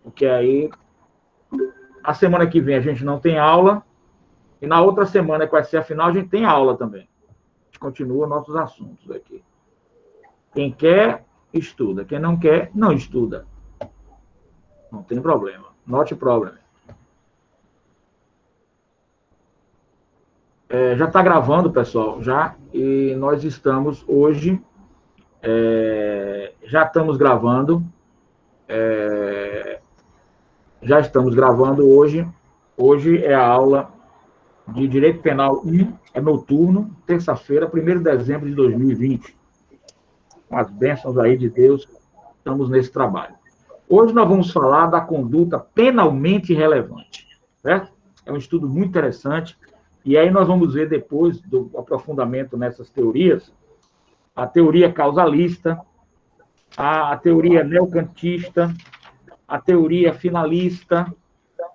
Porque aí, a semana que vem a gente não tem aula, e na outra semana, que vai ser a final, a gente tem aula também. A gente continua nossos assuntos aqui. Quem quer, estuda. Quem não quer, não estuda. Não tem problema. Not problem. Já está gravando, pessoal, já. E nós estamos hoje... já estamos gravando. Já estamos gravando hoje. Hoje é a aula de Direito Penal 1, é noturno, terça-feira, 1º de dezembro de 2020. Com as bênçãos aí de Deus, estamos nesse trabalho. Hoje nós vamos falar da conduta penalmente relevante, certo? É um estudo muito interessante, e aí nós vamos ver depois do aprofundamento nessas teorias, a teoria causalista, a teoria neocantista, a teoria finalista,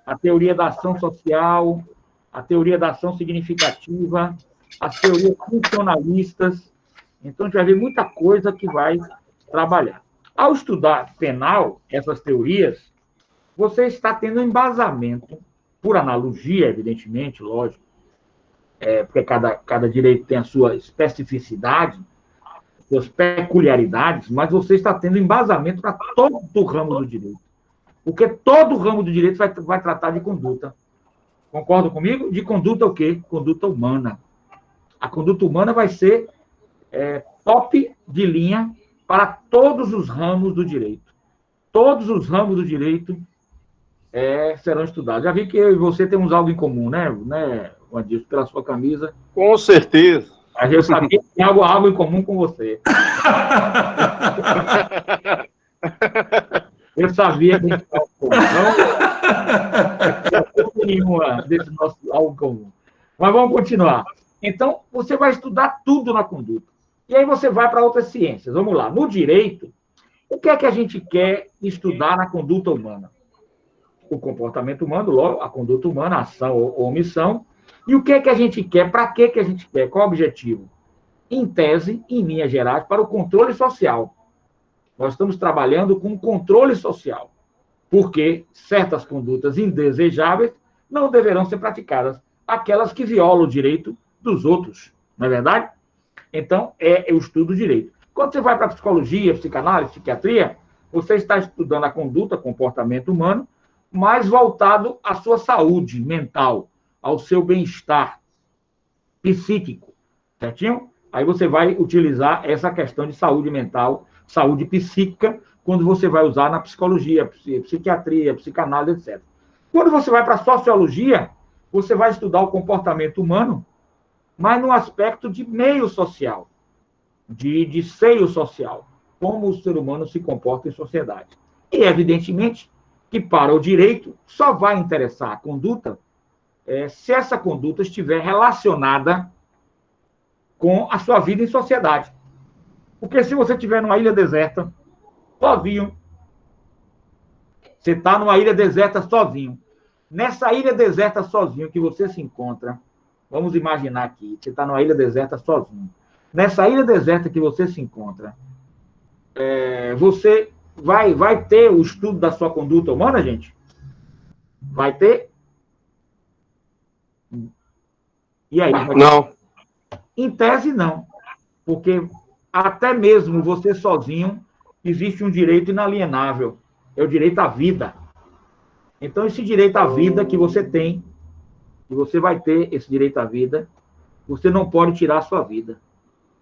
a teoria da ação social, a teoria da ação significativa, as teorias funcionalistas. Então, a gente vai ver muita coisa que vai trabalhar. Ao estudar penal, essas teorias, você está tendo um embasamento, por analogia, evidentemente, lógico, porque cada direito tem a sua especificidade, suas peculiaridades, mas você está tendo embasamento para todo o ramo do direito. Porque todo o ramo do direito vai tratar de conduta. Concordam comigo? De conduta o quê? Conduta humana. A conduta humana vai ser top de linha para todos os ramos do direito. Todos os ramos do direito serão estudados. Já vi que eu e você temos algo em comum, né, Adilson, pela sua camisa. Com certeza. Mas eu sabia que tem algo em comum com você. Eu sabia que tinha algo em comum. Não tem nenhuma desse nosso algo em comum. Mas vamos continuar. Então, você vai estudar tudo na conduta. E aí você vai para outras ciências. Vamos lá. No direito, o que é que a gente quer estudar na conduta humana? O comportamento humano, logo, a conduta humana, a ação ou omissão. E o que é que a gente quer? Para que a gente quer? Qual o objetivo? Em tese, em linhas gerais, para o controle social. Nós estamos trabalhando com controle social, porque certas condutas indesejáveis não deverão ser praticadas, aquelas que violam o direito dos outros, não é verdade? Então, é o estudo do direito. Quando você vai para a psicologia, psicanálise, psiquiatria, você está estudando a conduta, comportamento humano, mais voltado à sua saúde mental, ao seu bem-estar psíquico, certinho? Aí você vai utilizar essa questão de saúde mental, saúde psíquica, quando você vai usar na psicologia, psiquiatria, psicanálise, etc. Quando você vai para a sociologia, você vai estudar o comportamento humano, mas no aspecto de meio social, de seio social, como o ser humano se comporta em sociedade. E, evidentemente, que para o direito só vai interessar a conduta se essa conduta estiver relacionada com a sua vida em sociedade. Porque se você estiver numa ilha deserta, sozinho, você está numa ilha deserta sozinho. Nessa ilha deserta sozinho que você se encontra, vamos imaginar aqui, você está numa ilha deserta sozinho. Nessa ilha deserta que você se encontra, você vai ter o estudo da sua conduta humana, gente? Vai ter? E aí? Não. Em tese, não. Porque até mesmo você sozinho, existe um direito inalienável. É o direito à vida. Então, esse direito à vida que você tem, que você vai ter esse direito à vida, você não pode tirar a sua vida.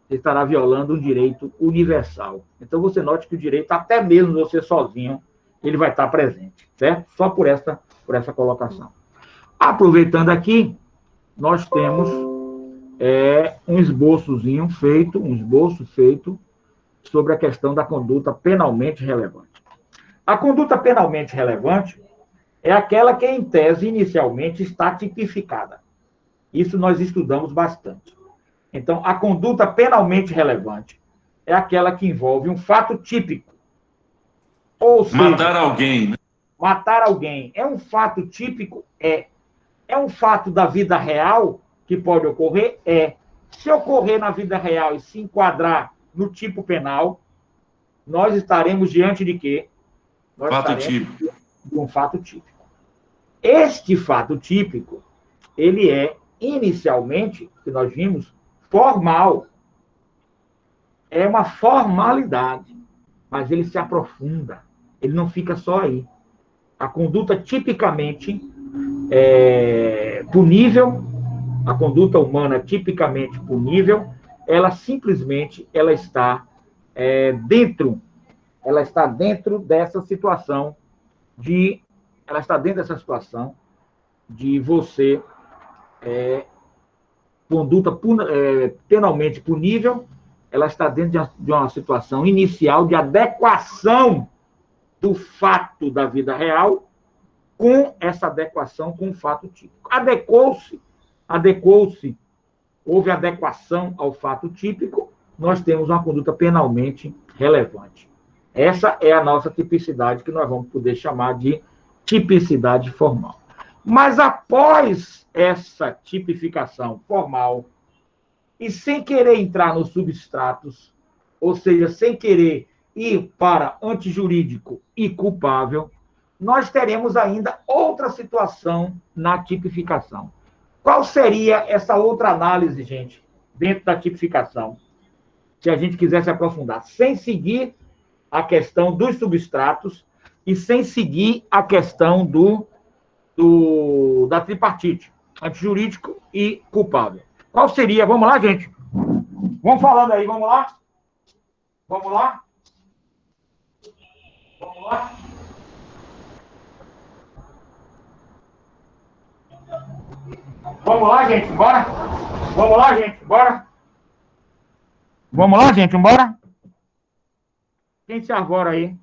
Você estará violando um direito universal. Então, você note que o direito, até mesmo você sozinho, ele vai estar presente, certo? Só por essa colocação. Aproveitando aqui, nós temos um esboço feito sobre a questão da conduta penalmente relevante. A conduta penalmente relevante é aquela que, em tese, inicialmente está tipificada. Isso nós estudamos bastante. Então, a conduta penalmente relevante é aquela que envolve um fato típico. Ou seja, matar alguém, né? Matar alguém é um fato típico? É um fato da vida real que pode ocorrer? Se ocorrer na vida real e se enquadrar no tipo penal, nós estaremos diante de quê? Fato típico. de um fato típico. Este fato típico, ele é, inicialmente, que nós vimos, formal. É uma formalidade, mas ele se aprofunda. Ele não fica só aí. A conduta tipicamente punível, a conduta humana tipicamente punível, ela simplesmente dentro, ela está dentro dessa situação de você conduta penalmente punível, ela está dentro de uma situação inicial de adequação do fato da vida real com essa adequação com o fato típico. Adequou-se, houve adequação ao fato típico, nós temos uma conduta penalmente relevante. Essa é a nossa tipicidade, que nós vamos poder chamar de tipicidade formal. Mas após essa tipificação formal, e sem querer entrar nos substratos, ou seja, sem querer ir para antijurídico e culpável, nós teremos ainda outra situação na tipificação. Qual seria essa outra análise, gente, dentro da tipificação? Se a gente quisesse aprofundar, sem seguir a questão dos substratos e sem seguir a questão da tripartite, antijurídico e culpável. Qual seria? Vamos lá, gente? Vamos falando aí, vamos lá? Vamos lá? Vamos lá? Vamos lá, gente, bora? Vamos lá, gente, bora? Vamos lá, gente, bora? Quem se agora aí?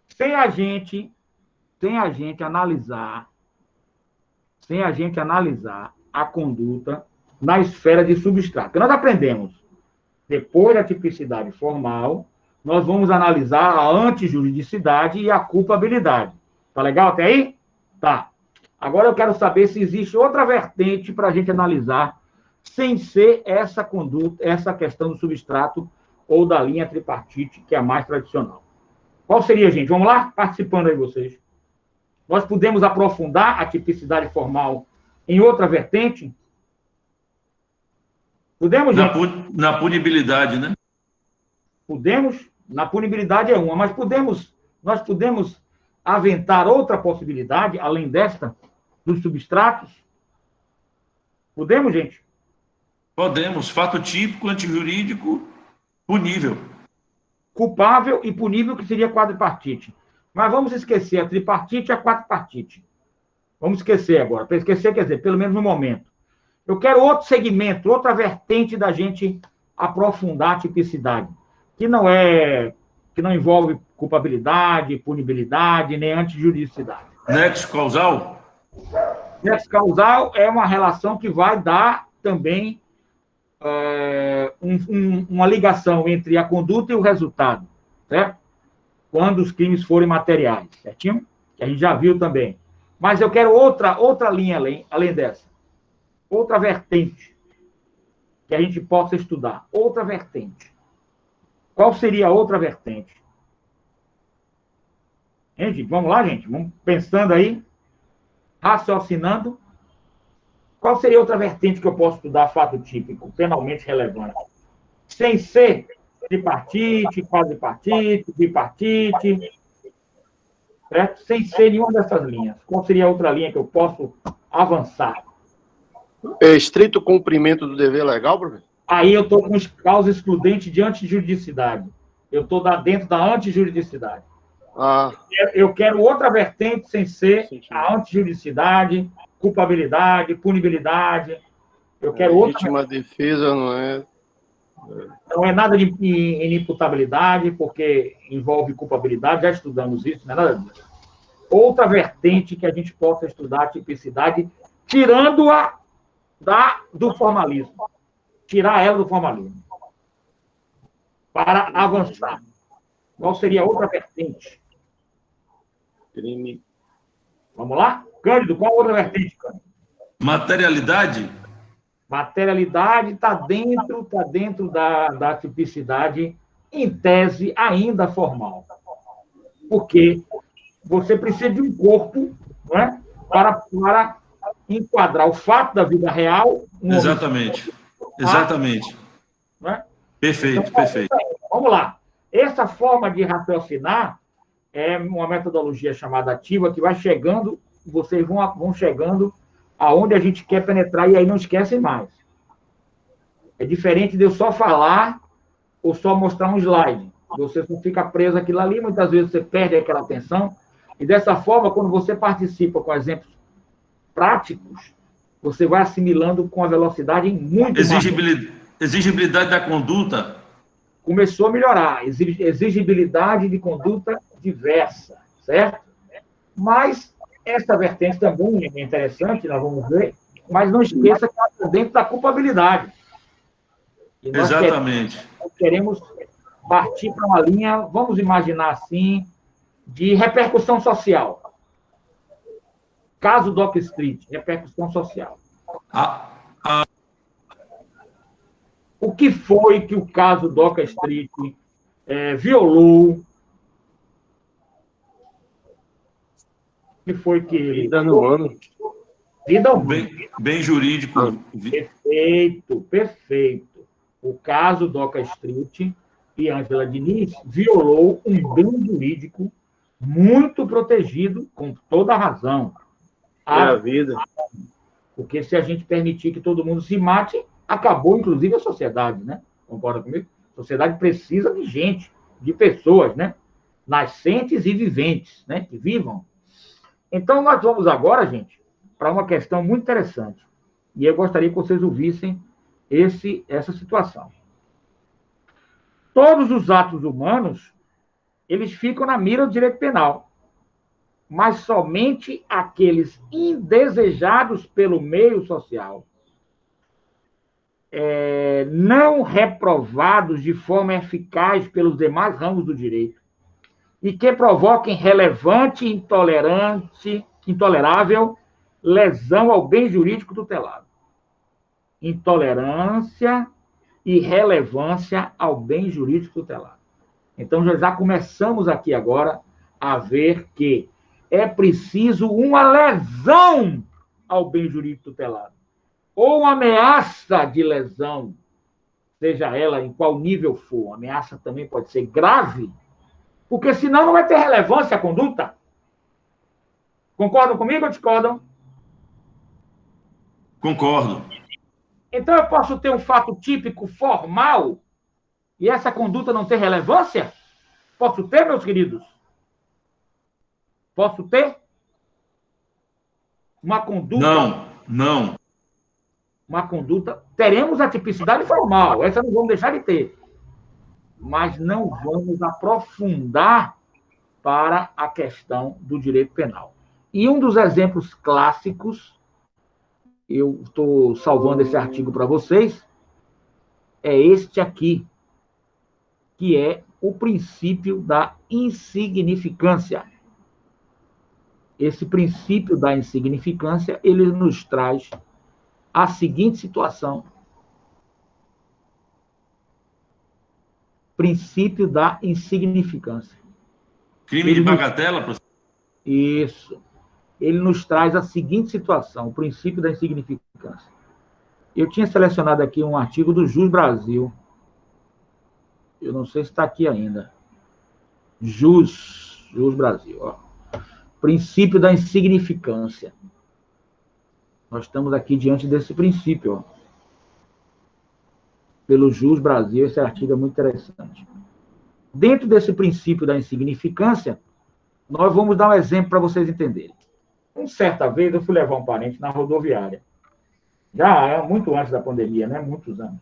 Sem a gente analisar a conduta na esfera de substrato. Nós aprendemos, depois da tipicidade formal, nós vamos analisar a antijuridicidade e a culpabilidade. Tá legal até aí? Tá. Agora eu quero saber se existe outra vertente para a gente analisar, sem ser essa conduta, essa questão do substrato ou da linha tripartite, que é a mais tradicional. Qual seria, gente? Vamos lá? Participando aí vocês. Nós podemos aprofundar a tipicidade formal em outra vertente? Podemos, gente? Na punibilidade, né? Podemos. Na punibilidade é uma, mas nós podemos aventar outra possibilidade, além desta, dos substratos? Podemos, gente? Podemos. Fato típico, antijurídico, punível. Culpável e punível, que seria quadripartite. Mas vamos esquecer a tripartite e a quadripartite. Vamos esquecer agora. Para esquecer, quer dizer, pelo menos no momento. Eu quero outro segmento, outra vertente da gente aprofundar a tipicidade, que não envolve culpabilidade, punibilidade, nem antijuridicidade. Nexo causal? Nexo causal é uma relação que vai dar também uma ligação entre a conduta e o resultado, certo? Quando os crimes forem materiais, certinho? Que a gente já viu também. Mas eu quero outra linha além dessa. Outra vertente que a gente possa estudar. Outra vertente. Qual seria a outra vertente? Gente, vamos lá, gente? Vamos pensando aí, raciocinando. Qual seria outra vertente que eu posso estudar fato típico, penalmente relevante? Sem ser tripartite, quadripartite, bipartite, certo? Sem ser nenhuma dessas linhas. Qual seria a outra linha que eu posso avançar? É estrito cumprimento do dever legal, professor? Aí eu estou com causa excludente de antijuridicidade. Eu estou dentro da antijuridicidade. Eu quero outra vertente sem ser a antijuridicidade, culpabilidade, punibilidade. Eu quero outra. Legítima defesa não é. Não é nada de inimputabilidade, porque envolve culpabilidade, já estudamos isso, não é nada disso. Outra vertente que a gente possa estudar a tipicidade, tirando-a do formalismo. Tirar ela do formalismo. Para avançar. Qual seria a outra vertente? Crime. Vamos lá? Cândido, qual outra vertente, Cândido? Materialidade? Materialidade está dentro da tipicidade, em tese, ainda formal. Porque você precisa de um corpo, né, para enquadrar o fato da vida real. Exatamente. Exatamente. Né? Perfeito, Então, perfeito. vamos lá. Essa forma de raciocinar é uma metodologia chamada ativa que vai chegando, vocês vão chegando aonde a gente quer penetrar e aí não esquecem mais. É diferente de eu só falar ou só mostrar um slide. Você não fica preso àquilo ali, muitas vezes você perde aquela atenção. E dessa forma, quando você participa com exemplos práticos, você vai assimilando com a velocidade muito mais. Exigibilidade da conduta. Começou a melhorar. Exigibilidade de conduta diversa, certo? Mas essa vertente também é interessante, nós vamos ver, mas não esqueça que ela está dentro da culpabilidade. E nós Exatamente. queremos partir para uma linha, vamos imaginar assim, de repercussão social. Caso Doc Street, repercussão social. O que foi que o caso Doc Street violou? O que foi que ele... Vida humana. Vida humana. Bem jurídico. Perfeito, perfeito. O caso Doca Street e Ângela Diniz violou um bem jurídico muito protegido, com toda a razão. A vida. Porque se a gente permitir que todo mundo se mate, acabou, inclusive, a sociedade, né? Concorda comigo? A sociedade precisa de gente, de pessoas, né? Nascentes e viventes, né? Que vivam. Então, nós vamos agora, gente, para uma questão muito interessante. E eu gostaria que vocês ouvissem essa situação. Todos os atos humanos, eles ficam na mira do direito penal, mas somente aqueles indesejados pelo meio social, não reprovados de forma eficaz pelos demais ramos do direito, e que provoquem relevante e intolerável lesão ao bem jurídico tutelado. Intolerância e relevância ao bem jurídico tutelado. Então, já começamos aqui agora a ver que é preciso uma lesão ao bem jurídico tutelado, ou uma ameaça de lesão, seja ela em qual nível for. A ameaça também pode ser grave, porque senão não vai ter relevância a conduta. Concordam comigo ou discordam? Concordo. Então eu posso ter um fato típico formal e essa conduta não ter relevância? Posso ter, meus queridos? Posso ter? Uma conduta... Não. Uma conduta... Teremos a tipicidade formal, essa não vamos deixar de ter. Mas não vamos aprofundar para a questão do direito penal. E um dos exemplos clássicos, eu estou salvando esse artigo para vocês, é este aqui, que é o princípio da insignificância. Esse princípio da insignificância, ele nos traz a seguinte situação. Princípio da insignificância. Crime de bagatela, professor? Isso. Ele nos traz a seguinte situação, o princípio da insignificância. Eu tinha selecionado aqui um artigo do Jus Brasil. Eu não sei se está aqui ainda. Jus Brasil. Ó. Princípio da insignificância. Nós estamos aqui diante desse princípio. Ó. Pelo Jus Brasil, esse artigo é muito interessante. Dentro desse princípio da insignificância, nós vamos dar um exemplo para vocês entenderem. Certa vez, eu fui levar um parente na rodoviária. Já muito antes da pandemia, né? Muitos anos.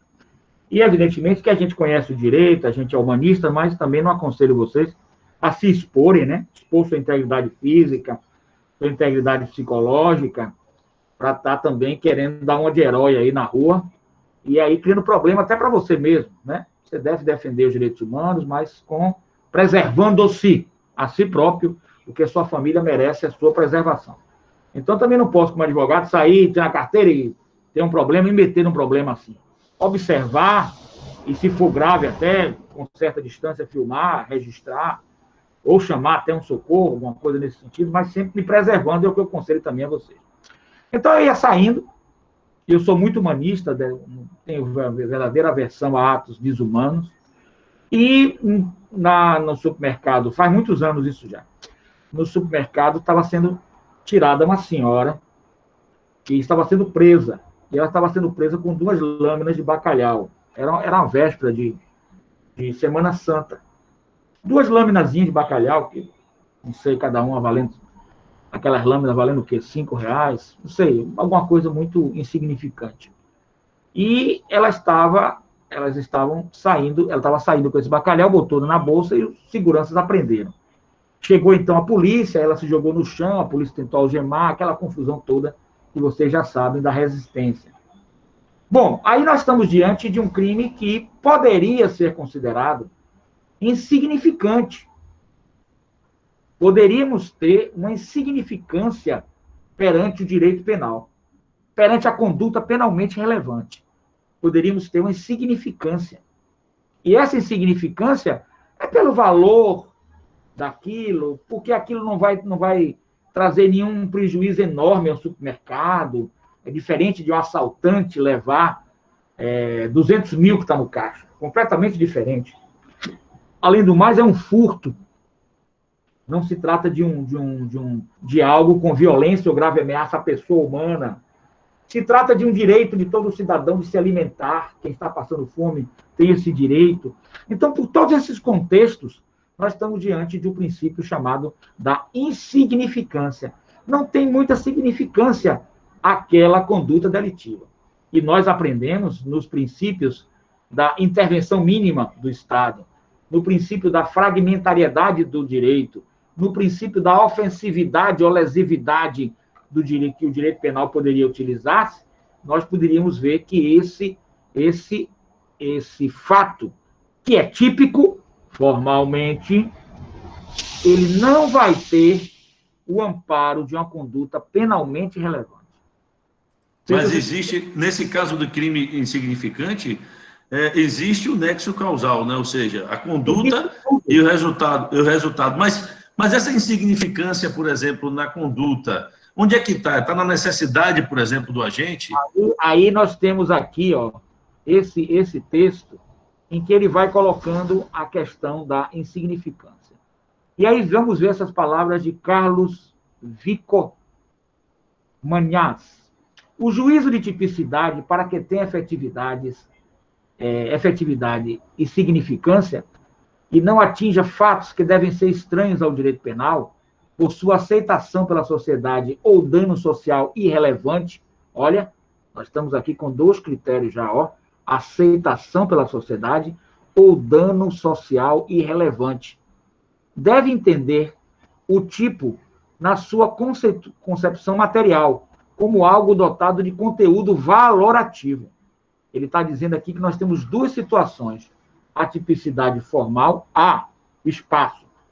E, evidentemente, que a gente conhece o direito, a gente é humanista, mas também não aconselho vocês a se exporem, né? Expor sua integridade física, sua integridade psicológica, para estar também querendo dar uma de herói aí na rua, e aí criando problema até para você mesmo, né? Você deve defender os direitos humanos, mas preservando-se a si próprio, porque sua família merece a sua preservação. Então, também não posso, como advogado, sair, ter a carteira e ter um problema e meter num problema assim. Observar, e se for grave até, com certa distância, filmar, registrar, ou chamar até um socorro, alguma coisa nesse sentido, mas sempre me preservando, é o que eu aconselho também a vocês. Então, eu ia saindo, eu sou muito humanista, tenho verdadeira aversão a atos desumanos, e no supermercado, faz muitos anos isso já, no supermercado estava sendo tirada uma senhora que estava sendo presa, e ela estava sendo presa com 2 lâminas de bacalhau. Era uma véspera de Semana Santa. 2 laminazinhas de bacalhau, que não sei, cada uma valendo, aquelas lâminas valendo o quê? R$5? Não sei, alguma coisa muito insignificante. E ela estava saindo com esse bacalhau, botou na bolsa e os seguranças apreenderam. Chegou então a polícia, ela se jogou no chão, a polícia tentou algemar, aquela confusão toda que vocês já sabem da resistência. Bom, aí nós estamos diante de um crime que poderia ser considerado insignificante. Poderíamos ter uma insignificância perante o direito penal, perante a conduta penalmente relevante. Poderíamos ter uma insignificância. E essa insignificância é pelo valor daquilo, porque aquilo não vai trazer nenhum prejuízo enorme ao supermercado. É diferente de um assaltante levar 200 mil que está no caixa. Completamente diferente. Além do mais, é um furto. Não se trata de algo com violência ou grave ameaça à pessoa humana. Se trata de um direito de todo cidadão de se alimentar. Quem está passando fome tem esse direito. Então, por todos esses contextos, nós estamos diante de um princípio chamado da insignificância. Não tem muita significância aquela conduta delitiva. E nós aprendemos nos princípios da intervenção mínima do Estado, no princípio da fragmentariedade do direito, no princípio da ofensividade ou lesividade do direito que o direito penal poderia utilizar, nós poderíamos ver que esse fato, que é típico, formalmente, ele não vai ter o amparo de uma conduta penalmente relevante. Mas existe, nesse caso do crime insignificante, existe o nexo causal, né? Ou seja, a conduta e o resultado. Mas essa insignificância, por exemplo, na conduta, onde é que está? Está na necessidade, por exemplo, do agente? Aí nós temos aqui, esse texto, em que ele vai colocando a questão da insignificância. E aí vamos ver essas palavras de Carlos Vico-Manhãs. O juízo de tipicidade, para que tenha efetividade e significância, e não atinja fatos que devem ser estranhos ao direito penal, por sua aceitação pela sociedade ou dano social irrelevante, olha, nós estamos aqui com 2 critérios já, aceitação pela sociedade ou dano social irrelevante. Deve entender o tipo na sua concepção material, como algo dotado de conteúdo valorativo. Ele está dizendo aqui que nós temos 2 situações. A tipicidade formal,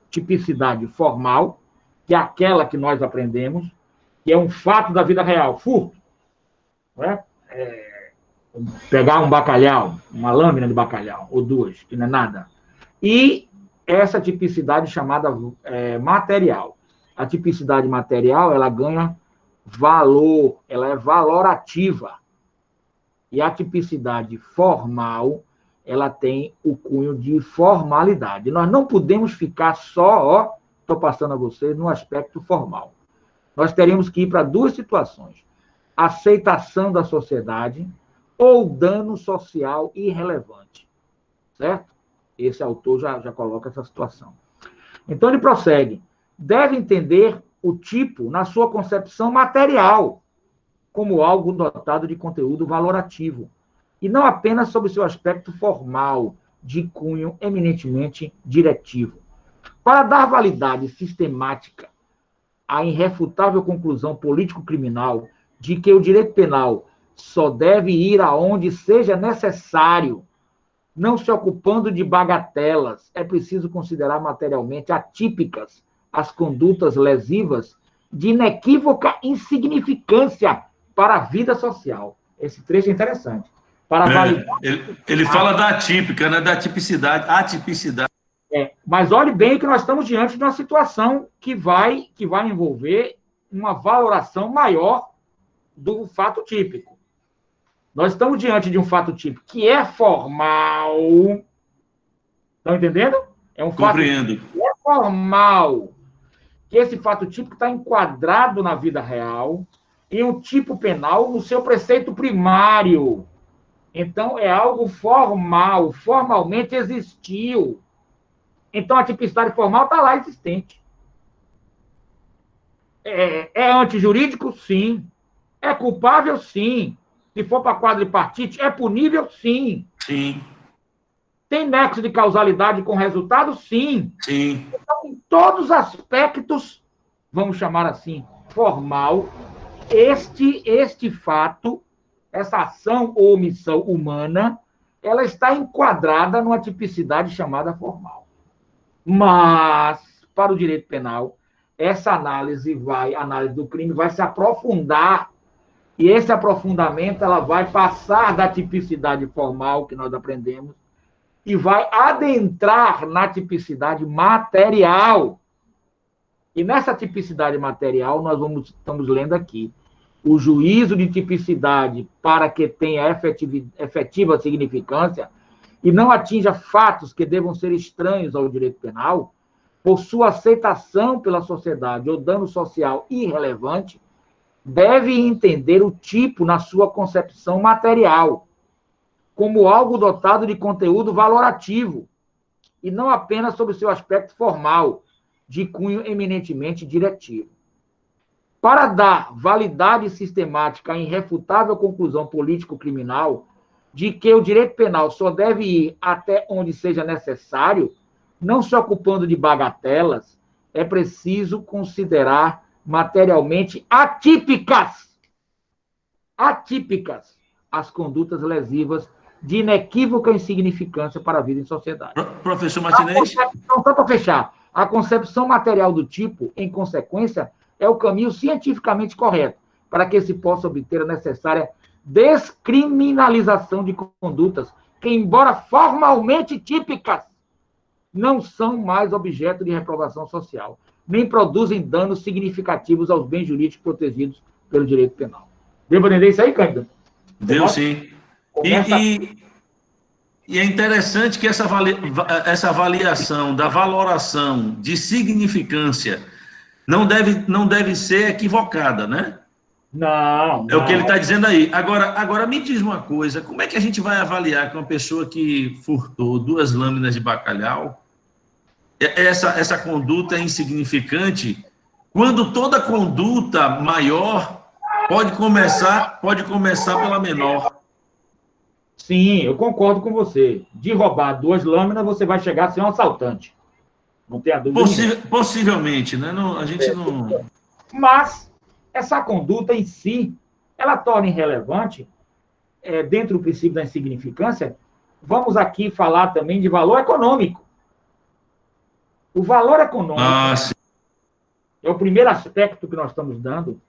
tipicidade formal, que é aquela que nós aprendemos, que é um fato da vida real, furto. Não é? Pegar um bacalhau, uma lâmina de bacalhau, ou 2, que não é nada. E essa tipicidade chamada material. A tipicidade material, ela ganha valor, ela é valorativa. E a tipicidade formal, ela tem o cunho de formalidade. Nós não podemos ficar só, estou passando a vocês, no aspecto formal. Nós teremos que ir para 2 situações. Aceitação da sociedade ou dano social irrelevante. Certo? Esse autor já coloca essa situação. Então, ele prossegue. Deve entender o tipo na sua concepção material, como algo dotado de conteúdo valorativo, e não apenas sobre seu aspecto formal, de cunho eminentemente diretivo. Para dar validade sistemática à irrefutável conclusão político-criminal de que o direito penal só deve ir aonde seja necessário, não se ocupando de bagatelas, é preciso considerar materialmente atípicas as condutas lesivas de inequívoca insignificância para a vida social. Esse trecho é interessante. Para validar... Ele fala da atípica, né? Da tipicidade, atipicidade. Mas olhe bem que nós estamos diante de uma situação que vai envolver uma valoração maior do fato típico. Nós estamos diante de um fato típico que é formal. Estão entendendo? É um fato típico que é formal. Que esse fato típico está enquadrado na vida real e um tipo penal no seu preceito primário. Então, é algo formal, formalmente existiu. Então, a tipicidade formal está lá existente. É antijurídico? Sim. É culpável? Sim. Se for para quadripartite, é punível? Sim. Sim. Tem nexo de causalidade com resultado? Sim. Sim. Então, em todos os aspectos, vamos chamar assim, formal, este fato, essa ação ou omissão humana, ela está enquadrada numa tipicidade chamada formal. Mas, para o direito penal, essa análise do crime vai se aprofundar, e esse aprofundamento ela vai passar da tipicidade formal que nós aprendemos e vai adentrar na tipicidade material. E nessa tipicidade material, estamos lendo aqui, o juízo de tipicidade para que tenha efetiva significância e não atinja fatos que devam ser estranhos ao direito penal, por sua aceitação pela sociedade ou dano social irrelevante, deve entender o tipo na sua concepção material, como algo dotado de conteúdo valorativo, e não apenas sobre seu aspecto formal, de cunho eminentemente diretivo. Para dar validade sistemática à irrefutável conclusão político-criminal de que o direito penal só deve ir até onde seja necessário, não se ocupando de bagatelas, é preciso considerar materialmente atípicas as condutas lesivas de inequívoca insignificância para a vida em sociedade. Professor Martinez? Só para fechar, a concepção material do tipo, em consequência, é o caminho cientificamente correto para que se possa obter a necessária descriminalização de condutas que, embora formalmente típicas, não são mais objeto de reprovação social, nem produzem danos significativos aos bens jurídicos protegidos pelo direito penal. Devo entender isso aí, Cândido? Deu sim. E é interessante que essa avaliação da valoração de significância não deve ser equivocada, né? Não. É o que ele está dizendo aí. Agora, me diz uma coisa, como é que a gente vai avaliar que uma pessoa que furtou 2 lâminas de bacalhau, essa conduta é insignificante, quando toda conduta maior pode começar pela menor? Sim, eu concordo com você. De roubar 2 lâminas, você vai chegar a ser um assaltante. Não tem a dúvida. Possivelmente, né? Não, a gente não... Mas essa conduta em si, ela torna irrelevante, dentro do princípio da insignificância, vamos aqui falar também de valor econômico. O valor econômico é o primeiro aspecto que nós estamos dando,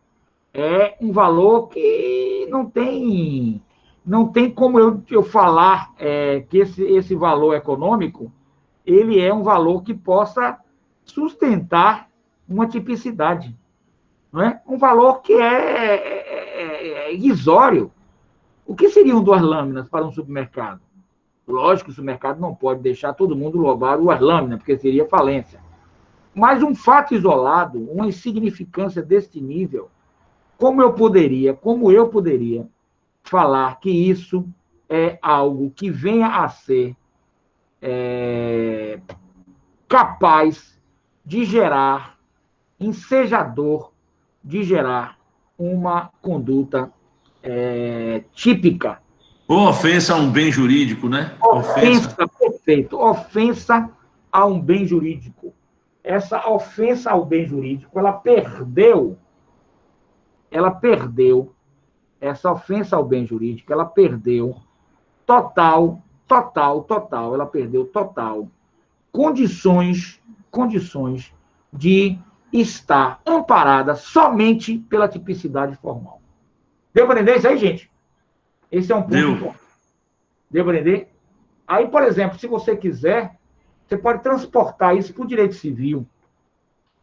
é um valor que não tem como eu falar que esse valor econômico, ele é um valor que possa sustentar uma tipicidade. Não é? Um valor que é irrisório. O que seriam 2 lâminas para um supermercado? Lógico que o supermercado não pode deixar todo mundo roubar 2 lâminas, porque seria falência. Mas um fato isolado, uma insignificância deste nível, como eu poderia falar que isso é algo que venha a ser capaz de gerar, ensejador, de gerar uma conduta típica. Ou ofensa a um bem jurídico, né? Perfeito. Ofensa a um bem jurídico. Essa ofensa ao bem jurídico, ela perdeu, essa ofensa ao bem jurídico, ela perdeu total condições de estar amparada somente pela tipicidade formal. Deu para entender isso aí, gente? Esse é um ponto. Deu para entender? Aí, por exemplo, se você quiser, Você pode transportar isso para o direito civil.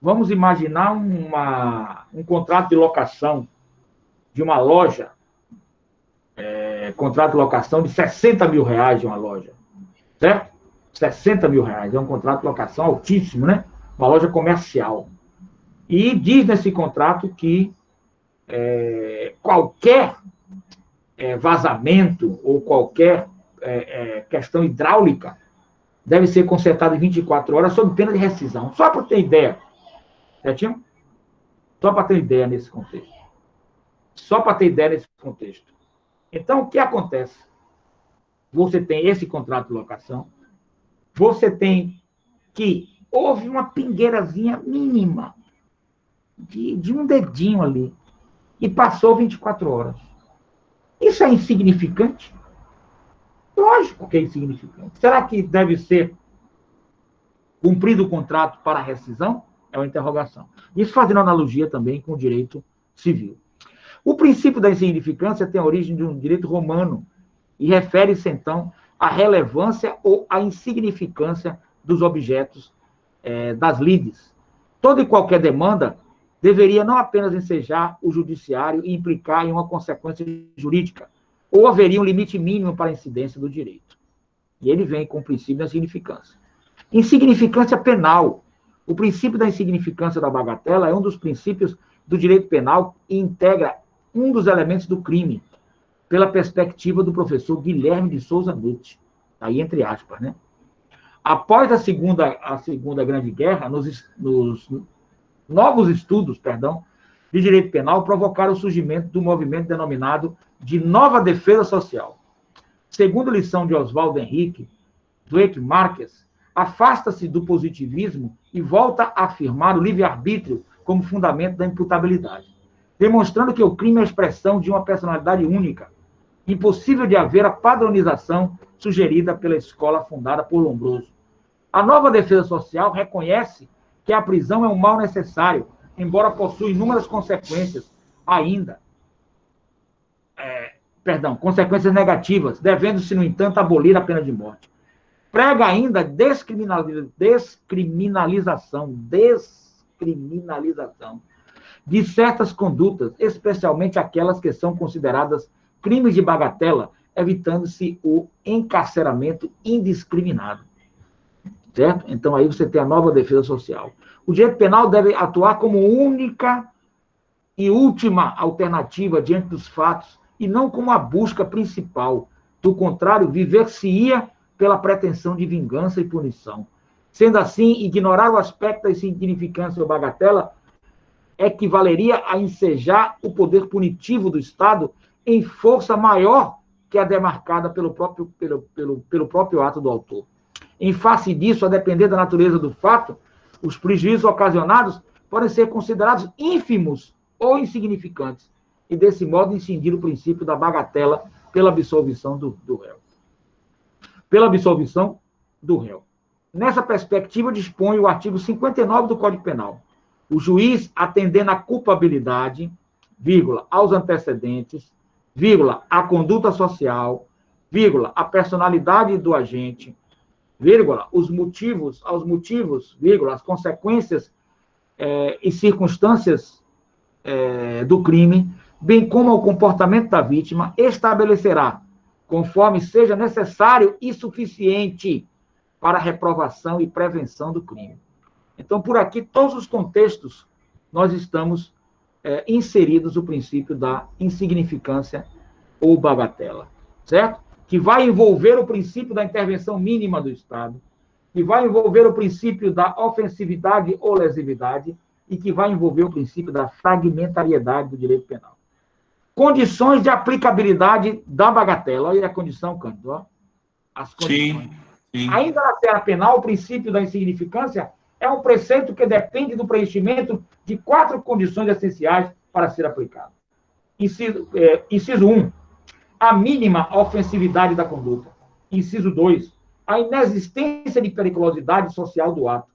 Vamos imaginar um contrato de locação de uma loja, contrato de locação de R$60 mil de uma loja, certo? R$60 mil, é um contrato de locação altíssimo, né? Uma loja comercial. E diz nesse contrato que qualquer vazamento ou qualquer questão hidráulica deve ser consertado em 24 horas sob pena de rescisão. Só para ter ideia, certinho? Só para ter ideia nesse contexto. Só para ter ideia nesse contexto. Então, o que acontece? Você tem esse contrato de locação, você tem que houve uma pingueirazinha mínima, de um dedinho ali, e passou 24 horas. Isso é insignificante? Lógico que é insignificante. Será que deve ser cumprido o contrato para a rescisão? É uma interrogação. Isso fazendo analogia também com o direito civil. O princípio da insignificância tem a origem de um direito romano e refere-se, então, à relevância ou à insignificância dos objetos das lides. Toda e qualquer demanda deveria não apenas ensejar o judiciário e implicar em uma consequência jurídica, ou haveria um limite mínimo para a incidência do direito. E ele vem com o princípio da insignificância. Insignificância penal. O princípio da insignificância da bagatela é um dos princípios do direito penal e integra um dos elementos do crime, pela perspectiva do professor Guilherme de Souza Nutt, aí entre aspas, né? Após a segunda Grande Guerra, nos novos estudos, de direito penal provocaram o surgimento do movimento denominado de Nova Defesa Social. Segundo lição de Oswaldo Henrique, Dueck Marques, afasta-se do positivismo e volta a afirmar o livre-arbítrio como fundamento da imputabilidade, demonstrando que o crime é a expressão de uma personalidade única, impossível de haver a padronização sugerida pela escola fundada por Lombroso. A Nova Defesa Social reconhece que a prisão é um mal necessário, embora possua inúmeras consequências consequências negativas, devendo-se, no entanto, abolir a pena de morte. Prega ainda descriminalização de certas condutas, especialmente aquelas que são consideradas crimes de bagatela, evitando-se o encarceramento indiscriminado. Certo? Então, aí você tem a Nova Defesa Social. O direito penal deve atuar como única e última alternativa diante dos fatos e não como a busca principal. Do contrário, viver-se-ia pela pretensão de vingança e punição. Sendo assim, ignorar o aspecto da insignificância ou bagatela equivaleria a ensejar o poder punitivo do Estado em força maior que a demarcada pelo próprio ato do autor. Em face disso, a depender da natureza do fato, os prejuízos ocasionados podem ser considerados ínfimos ou insignificantes, e desse modo incidir o princípio da bagatela pela absolvição do réu. Pela absolvição do réu. Nessa perspectiva, dispõe o artigo 59 do Código Penal. O juiz, atendendo à culpabilidade, aos antecedentes, à conduta social, a personalidade do agente, aos motivos, as consequências e circunstâncias do crime, bem como ao comportamento da vítima, estabelecerá, conforme seja necessário e suficiente para a reprovação e prevenção do crime. Então, por aqui, todos os contextos, nós estamos inseridos o princípio da insignificância ou bagatela, certo? Que vai envolver o princípio da intervenção mínima do Estado, que vai envolver o princípio da ofensividade ou lesividade e que vai envolver o princípio da fragmentariedade do direito penal. Condições de aplicabilidade da bagatela. Olha a condição, Cândido. Ó. As condições. Sim. Ainda na seara penal, o princípio da insignificância é um preceito que depende do preenchimento de 4 condições essenciais para ser aplicado. Inciso 1. A mínima ofensividade da conduta. Inciso 2. A inexistência de periculosidade social do ato.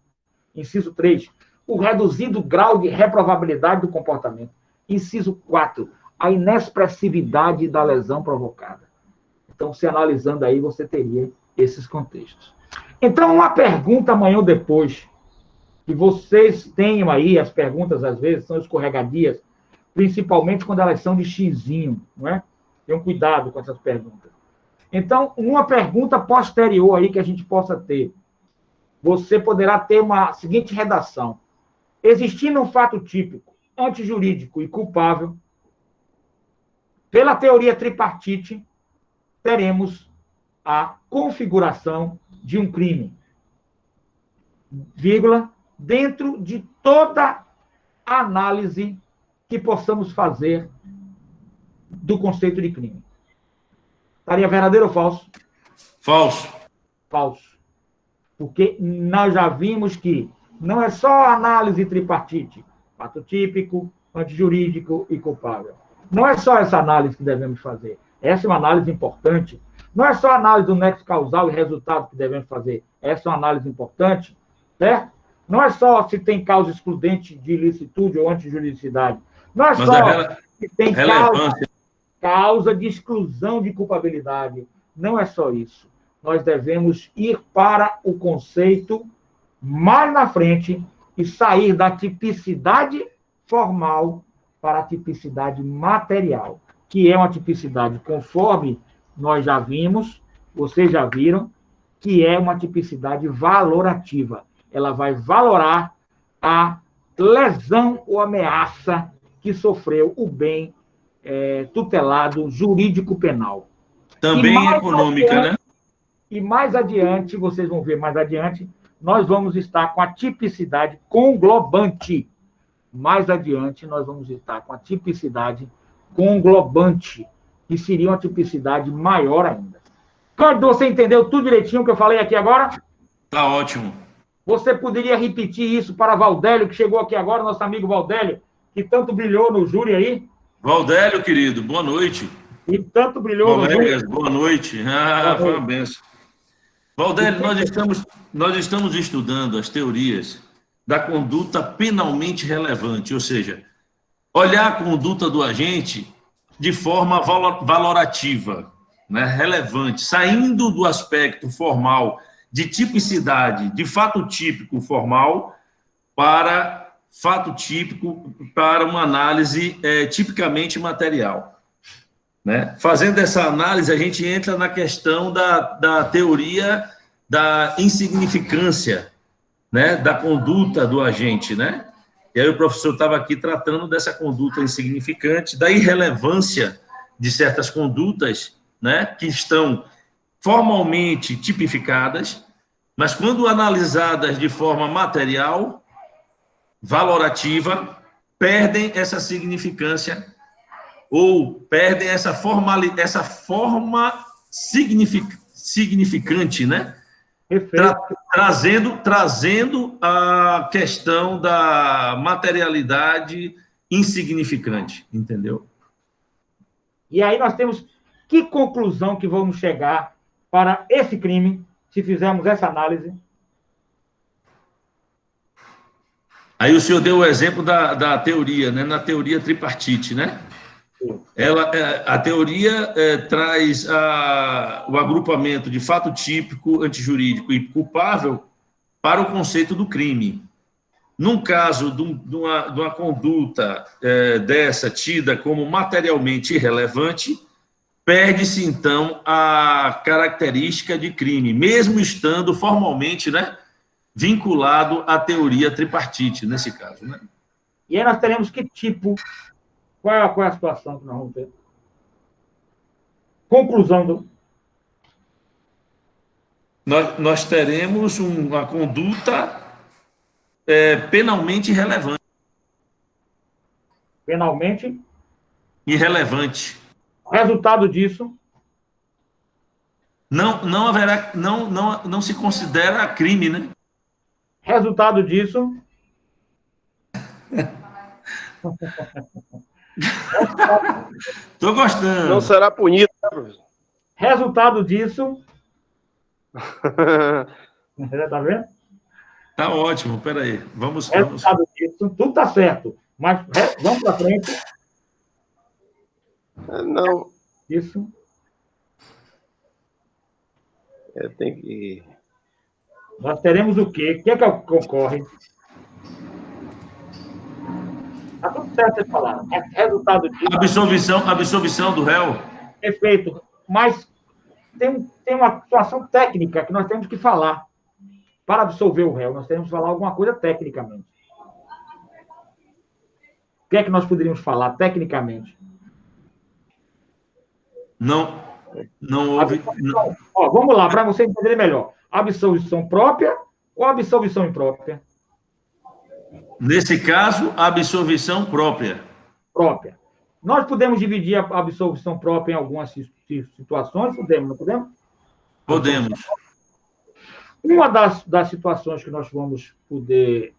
Inciso 3. O reduzido grau de reprovabilidade do comportamento. Inciso 4. A inexpressividade da lesão provocada. Então, se analisando aí, você teria esses contextos. Então, uma pergunta amanhã ou depois, que vocês tenham aí, as perguntas às vezes são escorregadias, principalmente quando elas são de xizinho, não é? Tenham cuidado com essas perguntas. Então, uma pergunta posterior aí que a gente possa ter, você poderá ter uma seguinte redação. Existindo um fato típico, antijurídico e culpável, pela teoria tripartite, teremos a configuração de um crime, vírgula, dentro de toda a análise que possamos fazer do conceito de crime. Estaria verdadeiro ou falso? Falso. Falso. Porque nós já vimos que não é só análise tripartite, fato típico, antijurídico e culpável. Não é só essa análise que devemos fazer. Essa é uma análise importante. Não é só a análise do nexo causal e resultado que devemos fazer. Essa é uma análise importante, certo? Não é só se tem causa excludente de ilicitude ou antijuridicidade. Não é só se tem causa de exclusão de culpabilidade. Não é só isso. Nós devemos ir para o conceito mais na frente e sair da tipicidade formal para a tipicidade material, que é uma tipicidade, conforme nós já vimos, vocês já viram, que é uma tipicidade valorativa. Ela vai valorar a lesão ou ameaça que sofreu o bem tutelado jurídico-penal. Também econômica, né? E mais adiante, vocês vão ver mais adiante, nós vamos estar com a tipicidade conglobante. Mais adiante, nós vamos estar com a tipicidade conglobante, que seria uma tipicidade maior ainda. Cândido, você entendeu tudo direitinho que eu falei aqui agora? Tá ótimo. Você poderia repetir isso para Valdélio, que chegou aqui agora, nosso amigo Valdélio, que tanto brilhou no júri aí? Valdélio, querido, boa noite. E tanto brilhou no júri. Boa noite. Foi uma benção. Valdélio, nós estamos estudando as teorias da conduta penalmente relevante, ou seja, olhar a conduta do agente de forma valorativa, né, relevante, saindo do aspecto formal de tipicidade, de fato típico formal, para fato típico, para uma análise tipicamente material. Né? Fazendo essa análise, a gente entra na questão da teoria da insignificância, né, da conduta do agente, né? E aí o professor estava aqui tratando dessa conduta insignificante, da irrelevância de certas condutas, né, que estão formalmente tipificadas, mas quando analisadas de forma material, valorativa, perdem essa significância ou perdem essa forma significante, né? Trazendo a questão da materialidade insignificante, entendeu? E aí nós temos que conclusão que vamos chegar para esse crime, se fizermos essa análise. Aí o senhor deu o exemplo da teoria, né? Na teoria tripartite, né? A teoria traz o agrupamento de fato típico, antijurídico e culpável para o conceito do crime. Num caso de uma conduta dessa tida como materialmente irrelevante, perde-se, então, a característica de crime, mesmo estando formalmente, né, vinculado à teoria tripartite, nesse caso. Né? E aí nós teremos que tipo... Qual é a situação que nós vamos ter? Conclusão do... Nós teremos uma conduta penalmente irrelevante. Penalmente? Irrelevante. Resultado disso? Não haverá, não se considera crime, né? Resultado disso? Estou gostando. Não será punido, né, professor? Resultado disso? Tá vendo? Tá ótimo, peraí. Vamos. Resultado disso, tudo tá certo. Mas vamos para frente. Não. Isso. Tem que... Nós teremos o quê? O que é que concorre? Está tudo certo vocês falaram. Resultado disso... Absolvição do réu. Perfeito. Mas tem uma situação técnica que nós temos que falar. Para absolver o réu, nós temos que falar alguma coisa tecnicamente. O que é que nós poderíamos falar tecnicamente? Não houve... Ó, vamos lá, para você entender melhor. Absolvição própria ou absolvição imprópria? Nesse caso, absolvição própria. Própria. Nós podemos dividir a absolvição própria em algumas situações? Podemos, não podemos? Podemos. Uma das situações que nós vamos poder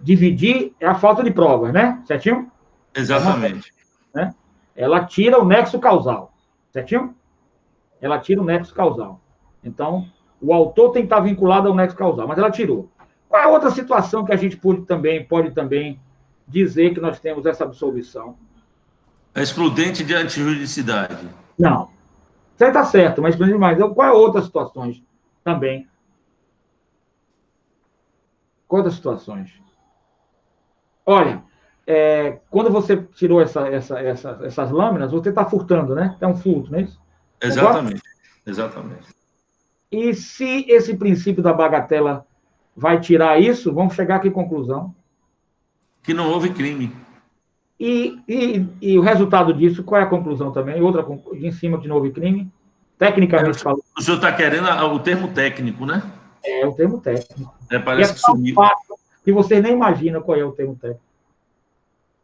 dividir é a falta de provas, né? Certinho? Exatamente. Né? Ela tira o nexo causal. Certinho? Ela tira o nexo causal. Então, o autor tem que estar vinculado ao nexo causal, mas ela tirou. Qual é a outra situação que a gente pode também dizer que nós temos essa absolvição? Excludente de antijuridicidade. Não. Você está certo, mas mais. Qual é outras situações também? Quantas situações? Olha, quando você tirou essas lâminas, você está furtando, né? É um furto, não é isso? Exatamente. Exatamente. E se esse princípio da bagatela vai tirar isso, vamos chegar aqui à conclusão. Que não houve crime. E o resultado disso, qual é a conclusão também? Outra, em cima de não houve crime? Tecnicamente falando. O senhor está querendo o termo técnico, né? É o termo técnico. Parece que sumiu. Fácil que vocês nem imaginam qual é o termo técnico.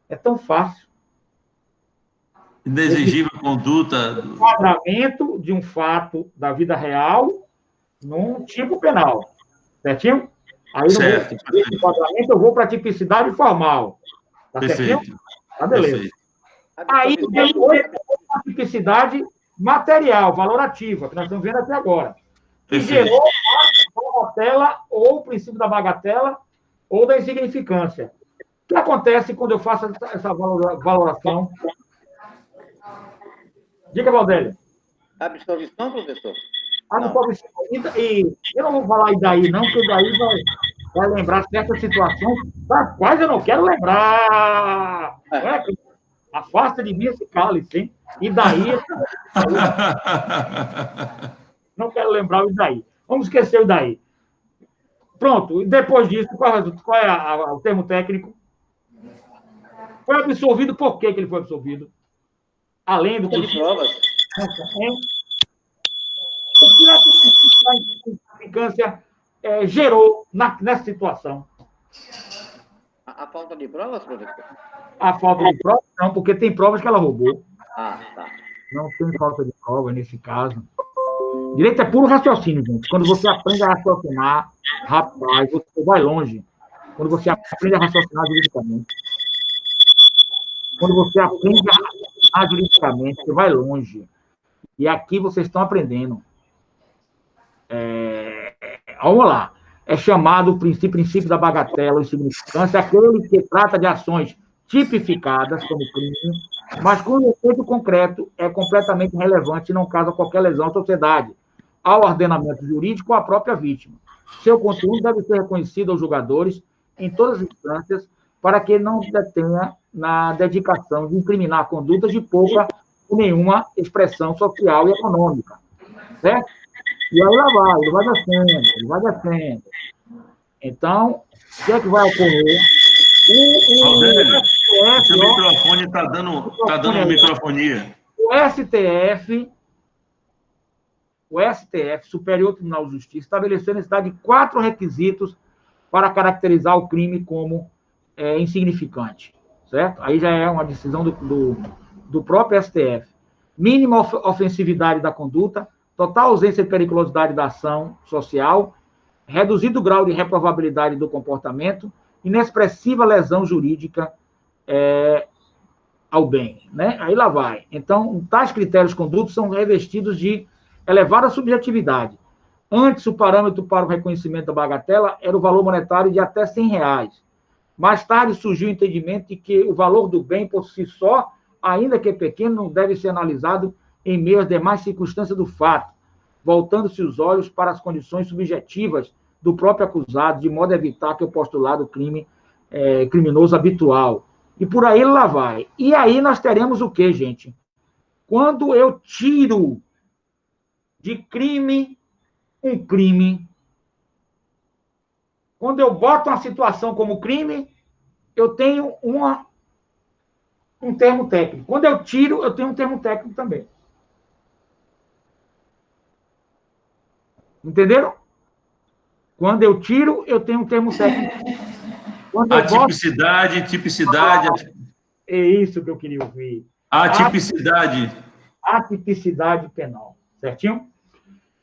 É tão fácil. Inexigível conduta. Enquadramento de um fato da vida real num tipo penal. Certinho? Aí certo. Esse enquadramento eu vou para a tipicidade formal. Tá perfeito. Certinho? Tá, beleza. Perfeito. Aí depois a tipicidade material, valorativa, que nós estamos vendo até agora. Que gerou a bagatela, ou o princípio da bagatela, ou da insignificância. O que acontece quando eu faço essa valoração? Diga, Valdélio. Absolvição, professor? Absolvição. E eu não vou falar e daí, não, porque daí vai lembrar certas situações das quais eu não quero lembrar. Afasta de mim esse cálice, hein? E daí... Não quero lembrar o daí. Vamos esquecer o daí. Pronto. Depois disso, qual é o termo técnico? Foi absolvido por que ele foi absolvido? Além do... De provas. O que a insignificância gerou nessa situação? A falta de provas, professor? A falta de provas, não, porque tem provas que ela roubou. Ah, tá. Não tem falta de prova nesse caso. Direito é puro raciocínio, gente. Quando você aprende a raciocinar, rapaz, você vai longe. Quando você aprende a raciocinar juridicamente. Quando você aprende a raciocinar juridicamente, você vai longe. E aqui vocês estão aprendendo. Vamos lá. É chamado o princípio da bagatela ou insignificância, aquele que trata de ações tipificadas como crime, mas com um efeito concreto é completamente irrelevante e não causa qualquer lesão à sociedade, ao ordenamento jurídico ou à própria vítima. Seu conteúdo deve ser reconhecido aos julgadores em todas as instâncias para que não se detenha na dedicação de incriminar condutas de pouca ou nenhuma expressão social e econômica. Certo? E aí lá ele vai descendo. Então, o que é que vai ocorrer? O seu microfone está dando microfonia. O STF, Superior Tribunal de Justiça, estabeleceu a necessidade de 4 requisitos para caracterizar o crime como insignificante. Certo? Aí já é uma decisão do próprio STF. Mínima ofensividade da conduta, total ausência de periculosidade da ação social, reduzido grau de reprovabilidade do comportamento, inexpressiva lesão jurídica ao bem. Né? Aí lá vai. Então, tais critérios condutos são revestidos de elevada subjetividade. Antes, o parâmetro para o reconhecimento da bagatela era o valor monetário de até R$100. Mais tarde, surgiu o entendimento de que o valor do bem, por si só, ainda que pequeno, não deve ser analisado em meio às demais circunstâncias do fato. voltando-se os olhos para as condições subjetivas do próprio acusado, de modo a evitar que o postulado criminoso habitual. E por aí lá vai. E aí nós teremos o quê, gente? Quando eu tiro de crime um crime, quando eu boto uma situação como crime, eu tenho um termo técnico. Quando eu tiro, eu tenho um termo técnico também. Entenderam? Quando eu tiro, eu tenho um termo técnico. Quando eu tipicidade. É isso que eu queria ouvir. A tipicidade. A tipicidade penal. Certinho?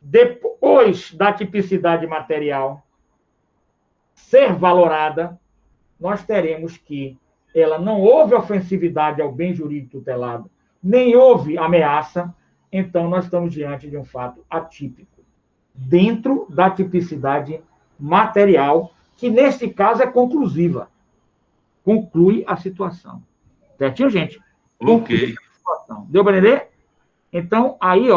Depois da tipicidade material ser valorada, nós teremos que ela não houve ofensividade ao bem jurídico tutelado, nem houve ameaça, então nós estamos diante de um fato atípico, dentro da tipicidade material, que nesse caso é conclusiva. Conclui a situação. Certinho, gente? Ok. A situação. Deu para entender? Então, aí,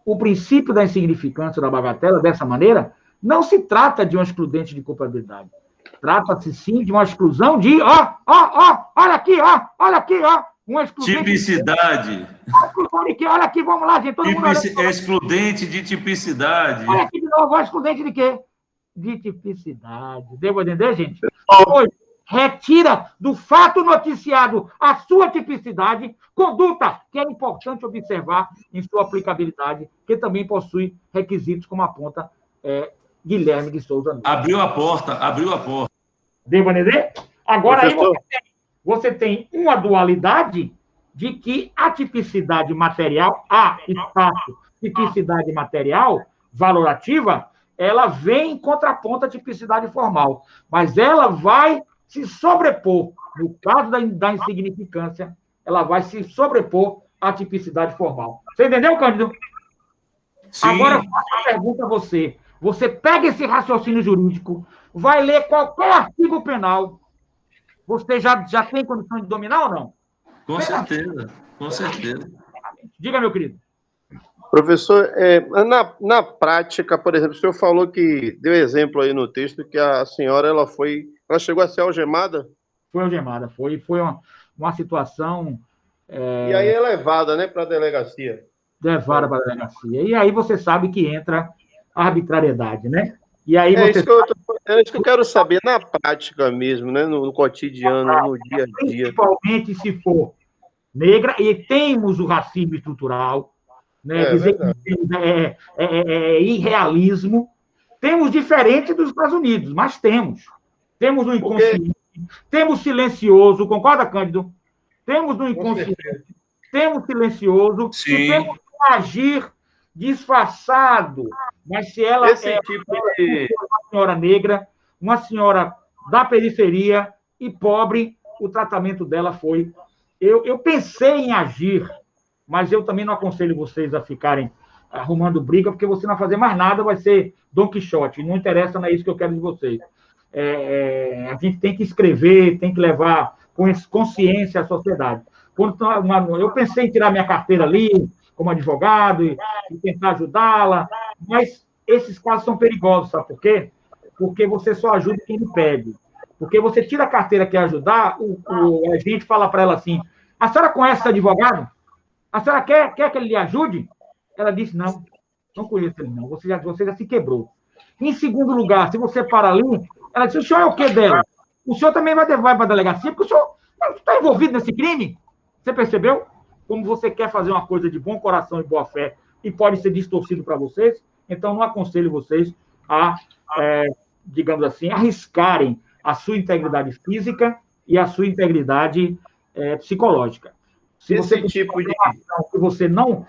o princípio da insignificância da bagatela, dessa maneira, não se trata de uma excludente de culpabilidade. Trata-se, sim, de uma exclusão de... olha aqui, uma excludente... Tipicidade. Olha aqui, vamos lá, gente. Todo mundo excludente de tipicidade. Olha aqui de novo, uma excludente de quê? De tipicidade. Deu para entender, gente? Pois, retira do fato noticiado a sua tipicidade, conduta que é importante observar em sua aplicabilidade, que também possui requisitos como aponta Guilherme de Souza Nunes. Abriu a porta. Deu para entender? Agora, aí você tem uma dualidade de que a tipicidade material, tipicidade material valorativa, ela vem em contraponto à tipicidade formal, mas ela vai se sobrepor, no caso da insignificância, ela vai se sobrepor à tipicidade formal. Você entendeu, Cândido? Sim. Agora, eu faço uma pergunta a você. Você pega esse raciocínio jurídico, vai ler qualquer artigo penal, você já tem condição de dominar ou não? Com certeza. Diga, meu querido. Professor, na prática, por exemplo, o senhor falou que deu exemplo aí no texto que a senhora ela chegou a ser algemada? Foi algemada, foi uma situação... E aí é levada, né, para a delegacia. Levada para a delegacia. E aí você sabe que entra a arbitrariedade, né? E aí isso que eu quero saber, na prática mesmo, né, no cotidiano, no dia a dia. Principalmente se for negra, e temos o racismo estrutural, né? Dizer que é irrealismo. Temos diferente dos Estados Unidos, mas temos. Temos no inconsciente, temos silencioso, concorda, Cândido? Temos no inconsciente, temos silencioso, e temos que agir disfarçado. Mas se ela uma senhora negra, uma senhora da periferia e pobre, o tratamento dela foi... Eu pensei em agir, mas eu também não aconselho vocês a ficarem arrumando briga, porque você não vai fazer mais nada, vai ser Dom Quixote. Não interessa, não é isso que eu quero de vocês. A gente tem que escrever, tem que levar com consciência à sociedade. Eu pensei em tirar minha carteira ali, como advogado, e tentar ajudá-la, mas esses casos são perigosos, sabe por quê? Porque você só ajuda quem lhe pede. Porque você tira a carteira que quer ajudar, a gente fala para ela assim, a senhora conhece esse advogado? A senhora quer que ele lhe ajude? Ela disse, não conheço ele não, você já se quebrou. Em segundo lugar, se você para ali, ela disse, o senhor é o quê dela? O senhor também vai para a delegacia, porque o senhor está envolvido nesse crime? Você percebeu? Como você quer fazer uma coisa de bom coração e boa fé e pode ser distorcido para vocês, então não aconselho vocês a, digamos assim, arriscarem a sua integridade física e a sua integridade psicológica. Se você tipo de que você não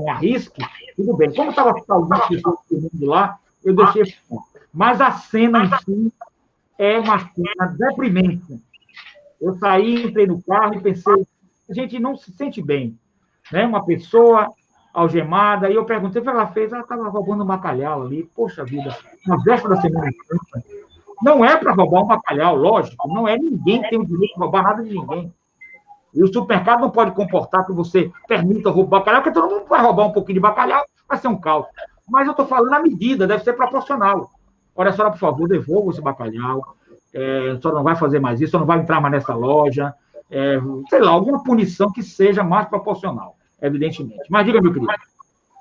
arrisque, tudo bem. Como estava algumas pessoas filmando lá, eu deixei. Mas a cena em si é uma cena deprimente. Eu saí, entrei no carro e pensei, a gente não se sente bem, né? Uma pessoa algemada, e eu perguntei o que ela fez, ela estava roubando um bacalhau ali, poxa vida, na véspera da Semana Santa. Não é para roubar um bacalhau, lógico, não é ninguém que tem o direito de roubar nada de ninguém. E o supermercado não pode comportar que você permita roubar bacalhau, porque todo mundo vai roubar um pouquinho de bacalhau, vai ser um caos. Mas eu estou falando a medida, deve ser proporcional. Olha, a senhora, por favor, devolva esse bacalhau, a senhora não vai fazer mais isso, a senhora não vai entrar mais nessa loja, sei lá, alguma punição que seja mais proporcional, evidentemente. Mas diga, meu querido.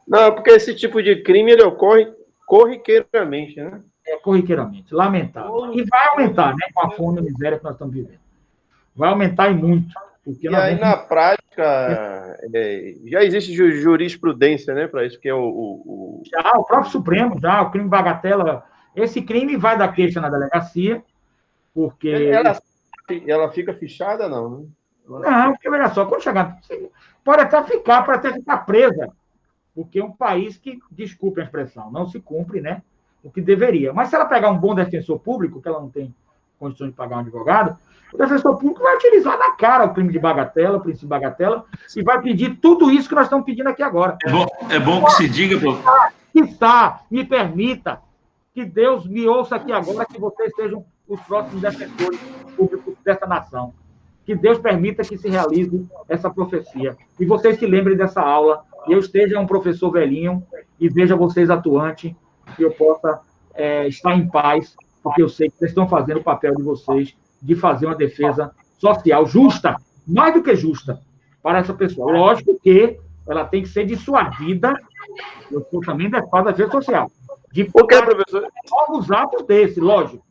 Não, porque esse tipo de crime ele ocorre corriqueiramente, né? Corriqueiramente, lamentável. E vai aumentar, né, com a fome e a miséria que nós estamos vivendo. Vai aumentar e muito. Porque E aí, na prática, já existe jurisprudência, né, para isso, que é Já, o próprio Supremo, já, o crime bagatela. Esse crime vai da queixa na delegacia, porque. Ela fica fichada, não, né? Não, porque, olha só, quando chegar. Pode até ficar presa, porque é um país que, desculpe a expressão, não se cumpre, né, o que deveria. Mas se ela pegar um bom defensor público, que ela não tem condições de pagar um advogado, o defensor público vai utilizar na cara o crime de bagatela, o princípio de bagatela, e vai pedir tudo isso que nós estamos pedindo aqui agora. É bom que se diga, professor. Me permita, que Deus me ouça aqui agora, que vocês sejam os próximos defensores públicos dessa nação. Que Deus permita que se realize essa profecia. E vocês se lembrem dessa aula, e eu esteja um professor velhinho, e veja vocês atuante, que eu possa estar em paz, porque eu sei que vocês estão fazendo o papel de vocês de fazer uma defesa social justa, mais do que justa, para essa pessoa. Lógico que ela tem que ser dissuadida, eu sou também defesa da defesa social, de professor? novos atos desse, lógico.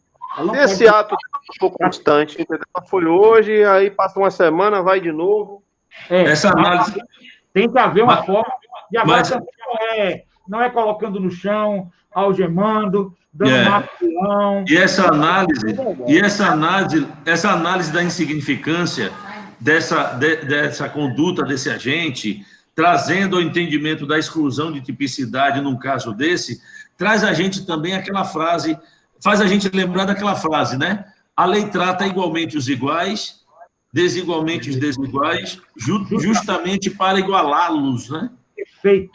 Esse ato um pouco constante, entendeu? Foi hoje, aí passa uma semana, vai de novo. Essa análise... Tem que haver uma forma de agora não é colocando no chão, algemando, dando mapilão. E essa análise da insignificância dessa conduta desse agente, trazendo ao entendimento da exclusão de tipicidade num caso desse, traz a gente também aquela frase, faz a gente lembrar daquela frase, né? A lei trata igualmente os iguais, desigualmente os desiguais, justamente para igualá-los, né? Perfeito.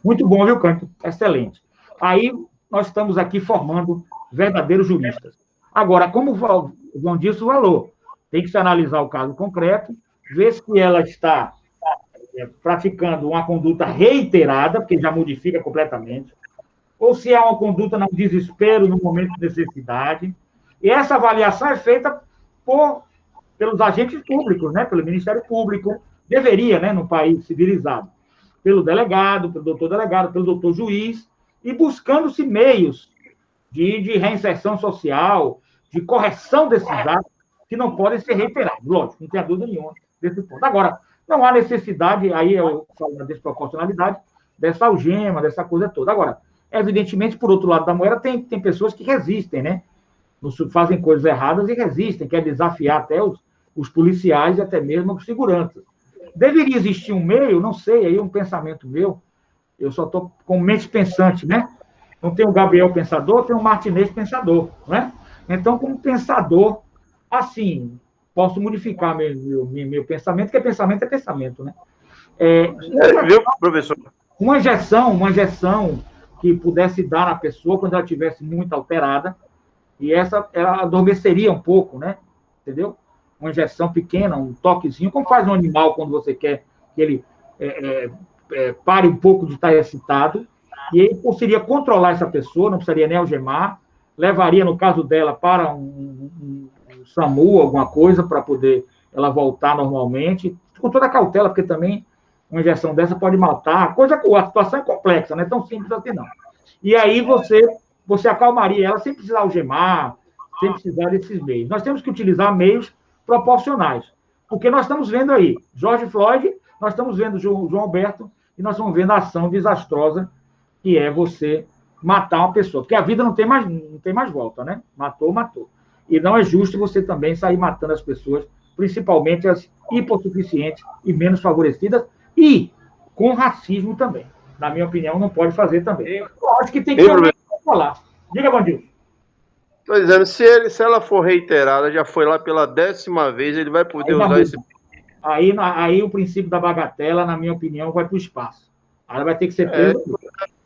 Muito bom, viu, Cândido? Excelente. Aí, nós estamos aqui formando verdadeiros juristas. Agora, como o João disse, falou, tem que se analisar o caso concreto, ver se ela está praticando uma conduta reiterada, porque já modifica completamente, ou se é uma conduta no desespero, no momento de necessidade. E essa avaliação é feita pelos agentes públicos, né? Pelo Ministério Público, deveria, né, num país civilizado, pelo delegado, pelo doutor delegado, pelo doutor juiz, e buscando-se meios de reinserção social, de correção desses atos, que não podem ser reiterados, lógico, não tem dúvida nenhuma desse ponto. Agora, não há necessidade, aí eu falo da desproporcionalidade, dessa algema, dessa coisa toda. Agora, evidentemente, por outro lado da moeda, tem pessoas que resistem, né? Fazem coisas erradas e resistem, quer desafiar até os policiais e até mesmo os seguranças. Deveria existir um meio, não sei, aí um pensamento meu, eu só estou com mente pensante, né? Não tem o Gabriel Pensador, tem o Martinez Pensador, né? Então, como pensador, assim, posso modificar meu pensamento, porque pensamento é pensamento, né? Viu, professor? Uma injeção que pudesse dar na pessoa quando ela estivesse muito alterada, e ela adormeceria um pouco, né? Entendeu? Uma injeção pequena, um toquezinho, como faz um animal quando você quer que ele pare um pouco de estar excitado, e ele conseguiria controlar essa pessoa, não precisaria nem algemar, levaria, no caso dela, para um SAMU, alguma coisa, para poder ela voltar normalmente, com toda a cautela, porque também uma injeção dessa pode matar, a situação é complexa, não é tão simples assim, não. E aí você acalmaria ela sem precisar algemar, sem precisar desses meios. Nós temos que utilizar meios proporcionais, porque nós estamos vendo aí George Floyd, nós estamos vendo João Alberto, e nós estamos vendo a ação desastrosa que é você matar uma pessoa, porque a vida não tem mais volta, né? Matou. E não é justo você também sair matando as pessoas, principalmente as hipossuficientes e menos favorecidas, e com racismo também. Na minha opinião, não pode fazer também. Eu acho que tem que falar. Diga, Bandil. Estou dizendo, se ela for reiterada, já foi lá pela 10ª vez, ele vai poder usar esse... Aí o princípio da bagatela, na minha opinião, vai para o espaço. Aí ela vai ter que ser presa.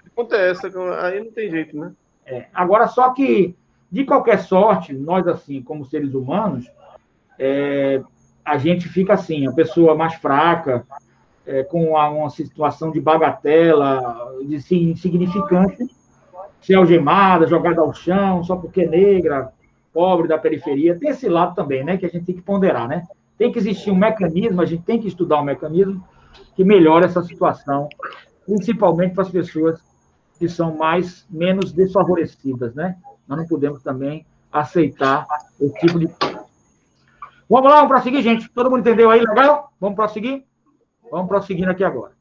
Acontece, aí não tem jeito, né? Agora, só que, de qualquer sorte, nós, assim, como seres humanos, a gente fica assim, a pessoa mais fraca, com uma situação de bagatela, de insignificante, ser algemada, jogada ao chão, só porque é negra, pobre da periferia. Tem esse lado também, né, que a gente tem que ponderar, né? Tem que existir um mecanismo, a gente tem que estudar um mecanismo que melhore essa situação, principalmente para as pessoas que são menos desfavorecidas, né? Nós não podemos também aceitar esse tipo de... Vamos lá, vamos prosseguir, gente. Todo mundo entendeu aí, legal? Vamos prosseguir? Vamos prosseguindo aqui agora.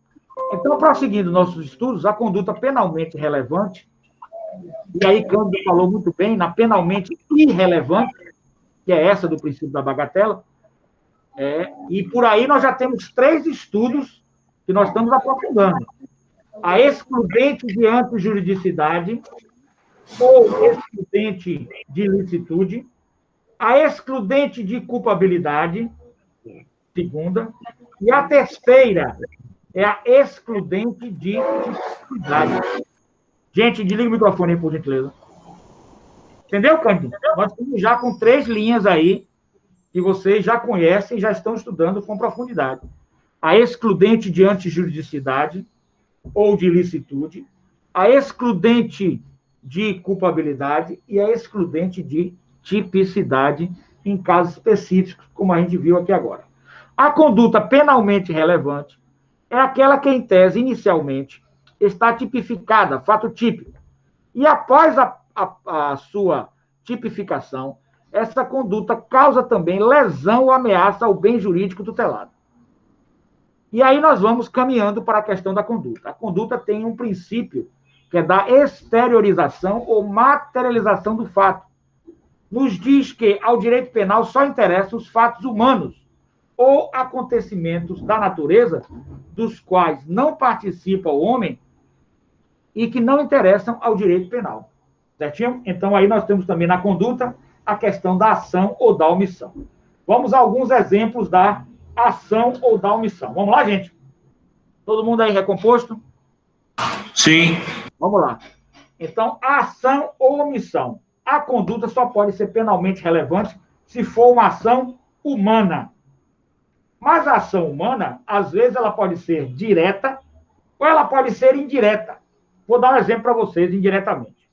Então, prosseguindo nossos estudos, a conduta penalmente relevante, e aí Cândido falou muito bem, na penalmente irrelevante, que é essa do princípio da bagatela, e por aí nós já temos 3 estudos que nós estamos aprofundando. A excludente de antijuridicidade, ou excludente de ilicitude, a excludente de culpabilidade, segunda, e a terceira é a excludente de tipicidade. Gente, desliga o microfone aí, por gentileza. Entendeu, Cândido? Nós estamos já com 3 linhas aí, que vocês já conhecem e já estão estudando com profundidade. A excludente de antijuridicidade, ou de ilicitude, a excludente de culpabilidade e a excludente de tipicidade em casos específicos, como a gente viu aqui agora. A conduta penalmente relevante é aquela que, em tese, inicialmente, está tipificada, fato típico. E após a sua tipificação, essa conduta causa também lesão ou ameaça ao bem jurídico tutelado. E aí nós vamos caminhando para a questão da conduta. A conduta tem um princípio, que é da exteriorização ou materialização do fato. Nos diz que ao direito penal só interessam os fatos humanos ou acontecimentos da natureza dos quais não participa o homem e que não interessam ao direito penal. Certinho? Então, aí nós temos também na conduta a questão da ação ou da omissão. Vamos a alguns exemplos da ação ou da omissão. Vamos lá, gente? Todo mundo aí recomposto? Sim. Vamos lá. Então, a ação ou omissão. A conduta só pode ser penalmente relevante se for uma ação humana. Mas a ação humana, às vezes, ela pode ser direta ou ela pode ser indireta. Vou dar um exemplo para vocês indiretamente.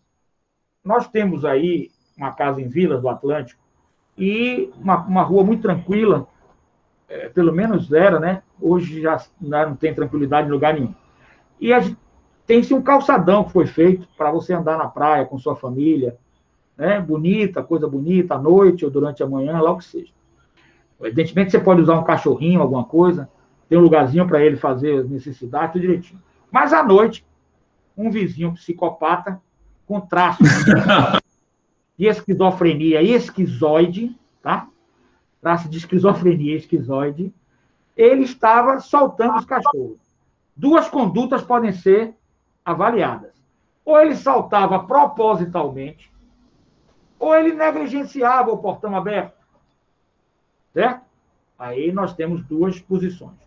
Nós temos aí uma casa em Vilas do Atlântico e uma rua muito tranquila, pelo menos era, né? Hoje já não tem tranquilidade em lugar nenhum. E tem-se um calçadão que foi feito para você andar na praia com sua família, né? Bonita, coisa bonita, à noite ou durante a manhã, lá o que seja. Evidentemente, você pode usar um cachorrinho, alguma coisa, tem um lugarzinho para ele fazer as necessidades, tudo direitinho. Mas, à noite, um vizinho psicopata, com traços de esquizofrenia e esquizoide, tá? Traço de esquizofrenia e esquizoide, ele estava soltando os cachorros. 2 condutas podem ser avaliadas. Ou ele saltava propositalmente, ou ele negligenciava o portão aberto. Certo? Aí nós temos 2 posições.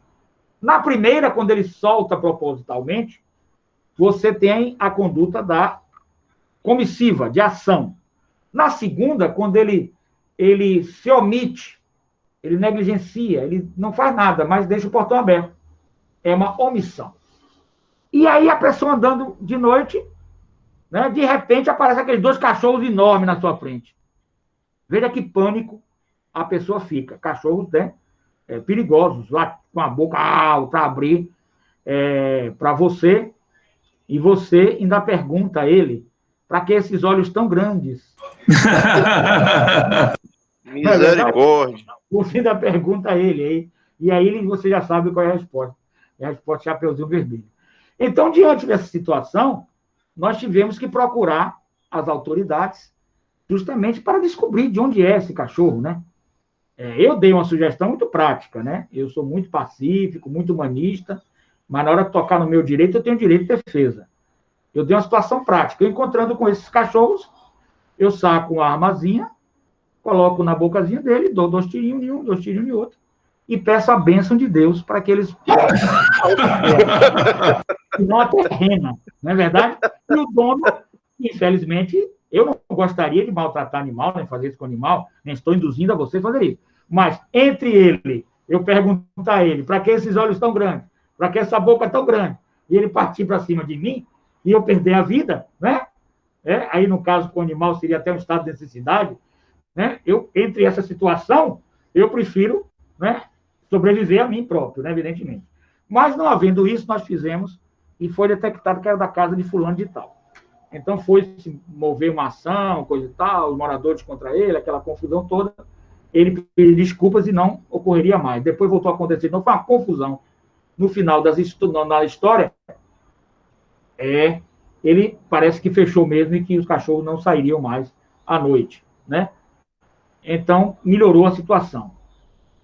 Na primeira, quando ele solta propositalmente, você tem a conduta da comissiva, de ação. Na segunda, quando ele se omite, ele negligencia, ele não faz nada, mas deixa o portão aberto. É uma omissão. E aí a pessoa andando de noite, né, de repente aparecem aqueles 2 cachorros enormes na sua frente. Veja que pânico a pessoa fica. Cachorros, né, perigosos, lá com a boca para abrir para você, e você ainda pergunta a ele para que esses olhos tão grandes. Misericórdia. Você ainda pergunta a ele aí, e aí você já sabe qual é a resposta. É a resposta Chapeuzinho Vermelho. Então, diante dessa situação, nós tivemos que procurar as autoridades justamente para descobrir de onde é esse cachorro, né? Eu dei uma sugestão muito prática, né? Eu sou muito pacífico, muito humanista, mas na hora de tocar no meu direito, eu tenho direito de defesa. Eu dei uma situação prática. Eu, encontrando com esses cachorros, eu saco uma armazinha, coloco na bocazinha dele, dou 2 tirinhos em um, 2 tirinhos em outro, e peço a bênção de Deus para que eles não a terrena, não é verdade? E o dono, infelizmente, eu não gostaria de maltratar animal, nem fazer isso com animal, nem estou induzindo a você a fazer isso. Mas entre ele, eu pergunto a ele, para que esses olhos tão grandes? Para que essa boca tão grande? E ele partir para cima de mim e eu perder a vida, né? Aí, no caso, com o animal, seria até um estado de necessidade, né? Entre essa situação, eu prefiro, né, sobreviver a mim próprio, né, evidentemente. Mas, não havendo isso, nós fizemos e foi detectado que era da casa de fulano de tal. Então, foi-se mover uma ação, coisa e tal, os moradores contra ele, aquela confusão toda. Ele pediu desculpas e não ocorreria mais. Depois voltou a acontecer. Não foi uma confusão. No final da história, ele parece que fechou mesmo e que os cachorros não sairiam mais à noite, né? Então, melhorou a situação.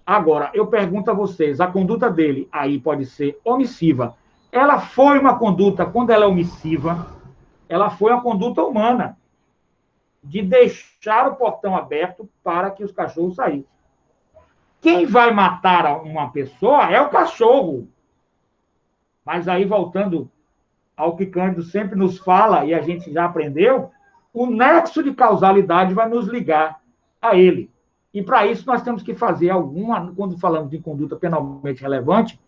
Agora, eu pergunto a vocês, a conduta dele aí pode ser omissiva. Ela foi uma conduta, quando ela é omissiva, ela foi uma conduta humana, de deixar o portão aberto para que os cachorros saíssem. Quem vai matar uma pessoa é o cachorro. Mas aí, voltando ao que Cândido sempre nos fala, e a gente já aprendeu, o nexo de causalidade vai nos ligar a ele. E, para isso, nós temos que fazer quando falamos de conduta penalmente relevante,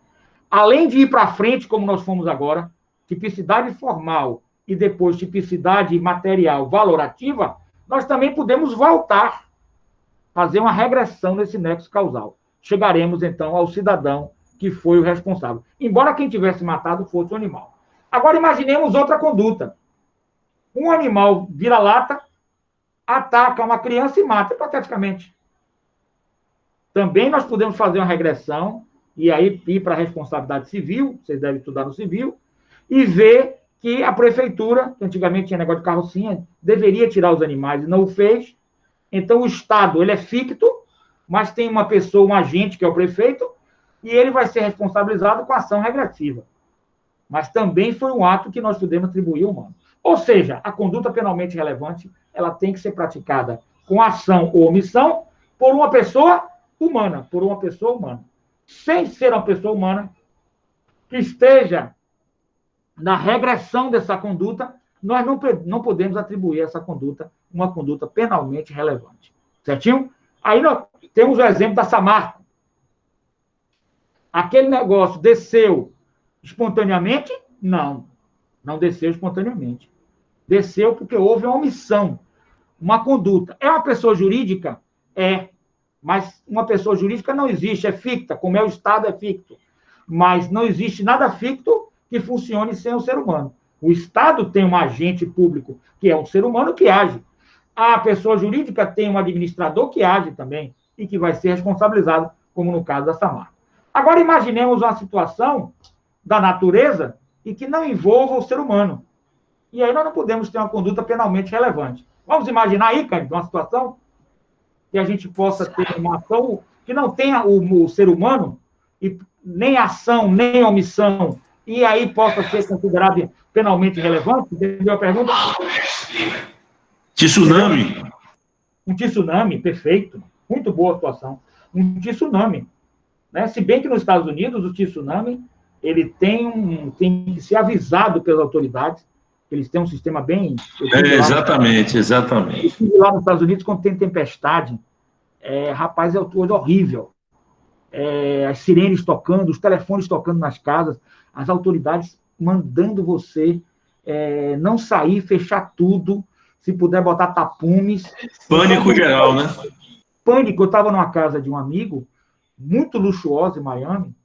além de ir para frente, como nós fomos agora, tipicidade formal e depois tipicidade material valorativa, nós também podemos voltar, fazer uma regressão nesse nexo causal. Chegaremos, então, ao cidadão que foi o responsável. Embora quem tivesse matado fosse o animal. Agora, imaginemos outra conduta. Um animal vira-lata, ataca uma criança e mata, hipoteticamente. Também nós podemos fazer uma regressão, e aí ir para a responsabilidade civil, vocês devem estudar no civil, e ver que a prefeitura, que antigamente tinha negócio de carrocinha, deveria tirar os animais e não o fez. Então, o Estado, ele é ficto, mas tem uma pessoa, um agente, que é o prefeito, e ele vai ser responsabilizado com ação regressiva. Mas também foi um ato que nós podemos atribuir ao humano. Ou seja, a conduta penalmente relevante, ela tem que ser praticada com ação ou omissão por uma pessoa humana, sem ser uma pessoa humana que esteja na regressão dessa conduta, nós não podemos atribuir a essa conduta uma conduta penalmente relevante. Certinho? Aí nós temos o exemplo da Samarco. Aquele negócio desceu espontaneamente? Não desceu espontaneamente. Desceu porque houve uma omissão, uma conduta. É uma pessoa jurídica? É. Mas uma pessoa jurídica não existe, é ficta, como é o Estado, é ficto. Mas não existe nada ficto que funcione sem o ser humano. O Estado tem um agente público, que é um ser humano, que age. A pessoa jurídica tem um administrador que age também, e que vai ser responsabilizado, como no caso da Samarco. Agora, imaginemos uma situação da natureza e que não envolva o ser humano. E aí nós não podemos ter uma conduta penalmente relevante. Vamos imaginar aí, Cândido, uma situação que a gente possa ter uma ação que não tenha o ser humano, e nem ação, nem omissão, e aí possa ser considerado penalmente relevante? Entendeu a pergunta? Tsunami. Um tsunami, perfeito. Muito boa a situação. Um tsunami. Né? Se bem que nos Estados Unidos, o tsunami, ele tem que ser avisado pelas autoridades. Eles têm um sistema bem... Exatamente. Eu estive lá nos Estados Unidos, quando tem tempestade, rapaz, é uma coisa horrível. As sirenes tocando, os telefones tocando nas casas, as autoridades mandando você não sair, fechar tudo, se puder botar tapumes. Pânico geral, né? Pânico. Eu estava numa casa de um amigo, muito luxuosa em Miami,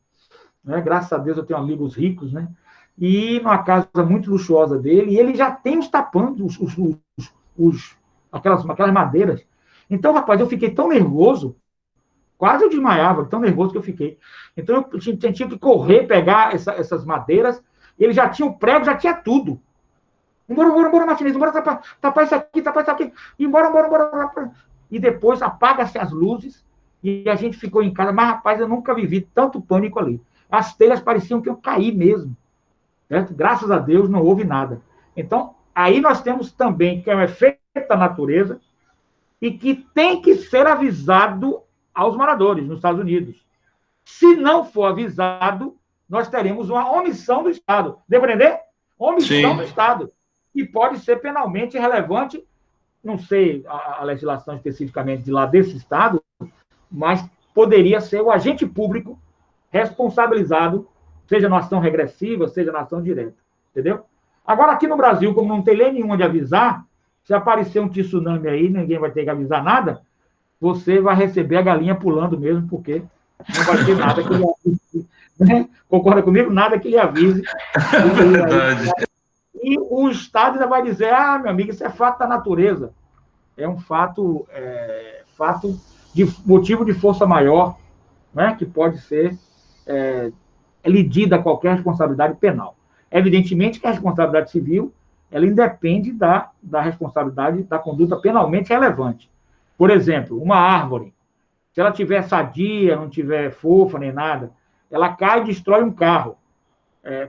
né? Graças a Deus eu tenho amigos ricos, né? E numa casa muito luxuosa dele, e ele já tem os tapandos, aquelas madeiras. Então, rapaz, eu fiquei tão nervoso, quase eu desmaiava, tão nervoso que eu fiquei. Então, eu tinha que correr, pegar essas madeiras, ele já tinha o prego, já tinha tudo. Embora, Martinez, embora tapar isso aqui, embora. E depois apaga-se as luzes, e a gente ficou em casa. Mas, rapaz, eu nunca vivi tanto pânico ali. As telhas pareciam que eu caí mesmo. Certo? Graças a Deus não houve nada. Então, aí nós temos também que é um efeito da natureza e que tem que ser avisado aos moradores nos Estados Unidos. Se não for avisado, nós teremos uma omissão do Estado. Depreender? Omissão do Estado. Que pode ser penalmente relevante, não sei a legislação especificamente de lá desse Estado, mas poderia ser o agente público responsabilizado, seja na ação regressiva, seja na ação direta. Entendeu? Agora, aqui no Brasil, como não tem lei nenhuma de avisar, se aparecer um tsunami aí, ninguém vai ter que avisar nada, você vai receber a galinha pulando mesmo, porque não vai ter nada que lhe avise. Né? Concorda comigo? Nada que lhe avise. É verdade. E o Estado ainda vai dizer, meu amigo, isso é fato da natureza. É um fato, de motivo de força maior, né, que pode ser lidida a qualquer responsabilidade penal. Evidentemente que a responsabilidade civil, ela independe da responsabilidade da conduta penalmente relevante. Por exemplo, uma árvore, se ela tiver sadia, não tiver fofa nem nada, ela cai e destrói um carro.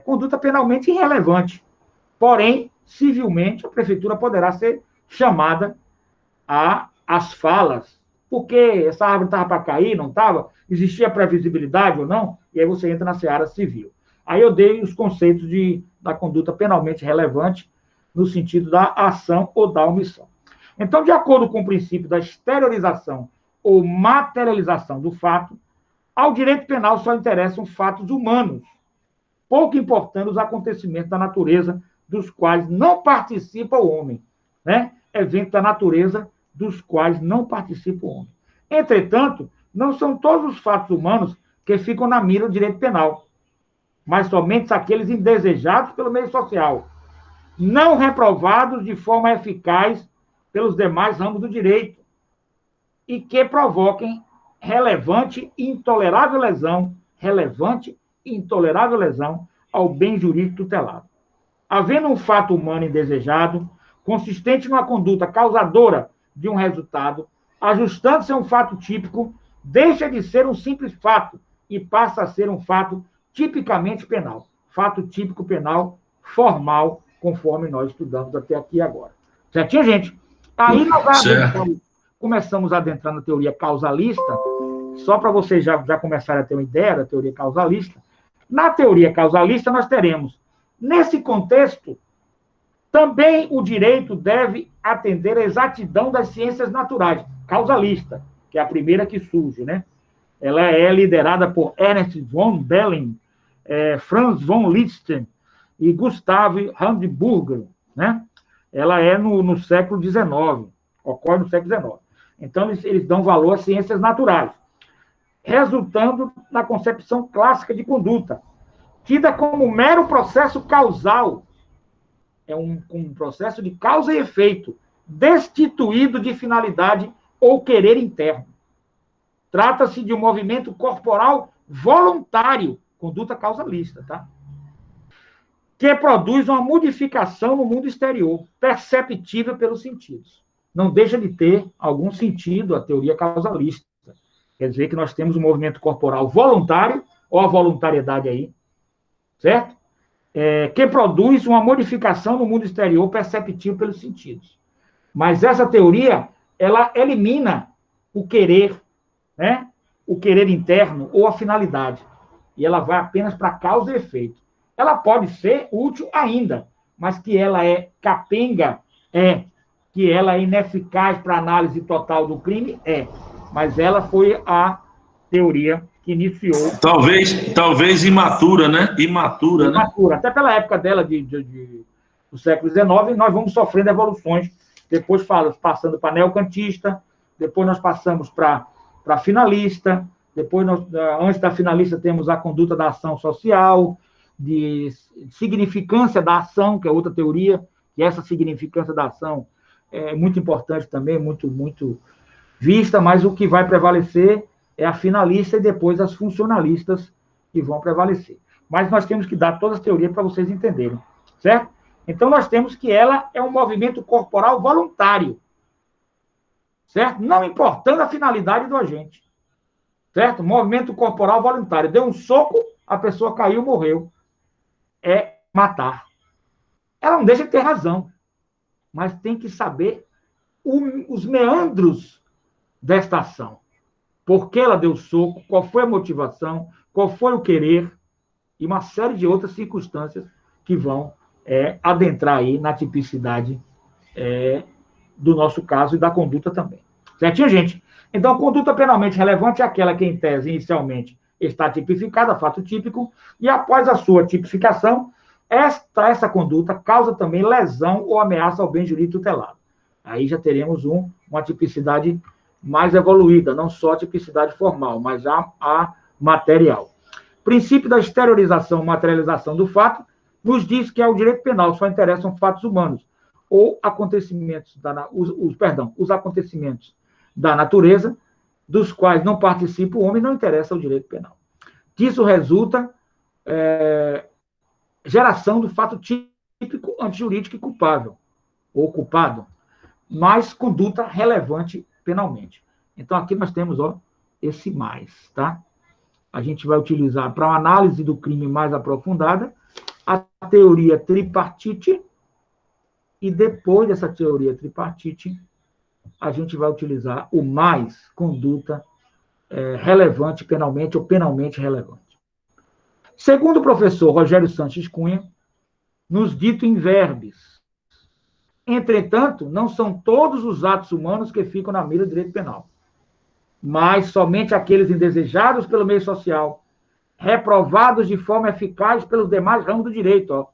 Conduta penalmente irrelevante. Porém, civilmente, a prefeitura poderá ser chamada às falas, porque essa árvore estava para cair, não estava? Existia previsibilidade ou não? E aí você entra na seara civil. Aí eu dei os conceitos da conduta penalmente relevante no sentido da ação ou da omissão. Então, de acordo com o princípio da exteriorização ou materialização do fato, ao direito penal só interessam fatos humanos, pouco importando os acontecimentos da natureza dos quais não participa o homem, né? Eventos da natureza dos quais não participa o homem. Entretanto, não são todos os fatos humanos que ficam na mira do direito penal, mas somente aqueles indesejados pelo meio social, não reprovados de forma eficaz pelos demais ramos do direito, e que provoquem relevante e intolerável lesão ao bem jurídico tutelado. Havendo um fato humano indesejado, consistente numa conduta causadora de um resultado, ajustando-se a um fato típico, deixa de ser um simples fato e passa a ser um fato tipicamente penal. Fato típico penal formal, conforme nós estudamos até aqui agora. Certinho, gente? Aí nós começamos a adentrar na teoria causalista, só para vocês já começarem a ter uma ideia da teoria causalista. Na teoria causalista, nós teremos, nesse contexto, também o direito deve atender à exatidão das ciências naturais, causalista, que é a primeira que surge, né? Ela é liderada por Ernst von Behling, Franz von Liszt e Gustav Handburger, né? Ela é no século XIX, ocorre no século XIX. Então, eles dão valor às ciências naturais, resultando na concepção clássica de conduta, tida como mero processo causal. É um processo de causa e efeito, destituído de finalidade ou querer interno. Trata-se de um movimento corporal voluntário, conduta causalista, tá? Que produz uma modificação no mundo exterior, perceptível pelos sentidos. Não deixa de ter algum sentido a teoria causalista. Quer dizer que nós temos um movimento corporal voluntário, ou a voluntariedade aí, certo? Que produz uma modificação no mundo exterior perceptível pelos sentidos. Mas essa teoria, ela elimina o querer, né? O querer interno ou a finalidade. E ela vai apenas para causa e efeito. Ela pode ser útil ainda, mas que ela é capenga, que ela é ineficaz para a análise total do crime, mas ela foi a teoria que iniciou. Talvez imatura, né? Imatura, né? Até pela época dela, do século XIX, nós vamos sofrendo evoluções. Depois passando para neocantista, depois nós passamos para finalista, depois, antes da finalista, temos a conduta da ação social, de significância da ação, que é outra teoria, e essa significância da ação é muito importante também, muito, muito vista, mas o que vai prevalecer é a finalista e depois as funcionalistas que vão prevalecer. Mas nós temos que dar todas as teorias para vocês entenderem, certo? Então, nós temos que ela é um movimento corporal voluntário, certo? Não importando a finalidade do agente, certo? Movimento corporal voluntário. Deu um soco, a pessoa caiu, morreu. É matar. Ela não deixa de ter razão, mas tem que saber os meandros desta ação. Por que ela deu soco, qual foi a motivação, qual foi o querer, e uma série de outras circunstâncias que vão adentrar aí na tipicidade do nosso caso e da conduta também. Certinho, gente? Então, conduta penalmente relevante é aquela que, em tese, inicialmente está tipificada, fato típico, e após a sua tipificação, essa conduta causa também lesão ou ameaça ao bem jurídico tutelado. Aí já teremos uma tipicidade mais evoluída, não só a tipicidade formal, mas a material. Princípio da exteriorização, materialização do fato, nos diz que ao direito penal só interessam fatos humanos, ou acontecimentos os acontecimentos da natureza, dos quais não participa o homem, não interessa ao direito penal. Disso resulta geração do fato típico, antijurídico e culpável, ou culpado, mais conduta relevante penalmente. Então, aqui nós temos esse mais, tá? A gente vai utilizar, para uma análise do crime mais aprofundada, a teoria tripartite, e depois dessa teoria tripartite, a gente vai utilizar o mais conduta relevante penalmente ou penalmente relevante. Segundo o professor Rogério Sanches Cunha, nos dito in verbis, entretanto, não são todos os atos humanos que ficam na mira do direito penal, mas somente aqueles indesejados pelo meio social, reprovados de forma eficaz pelos demais ramos do direito.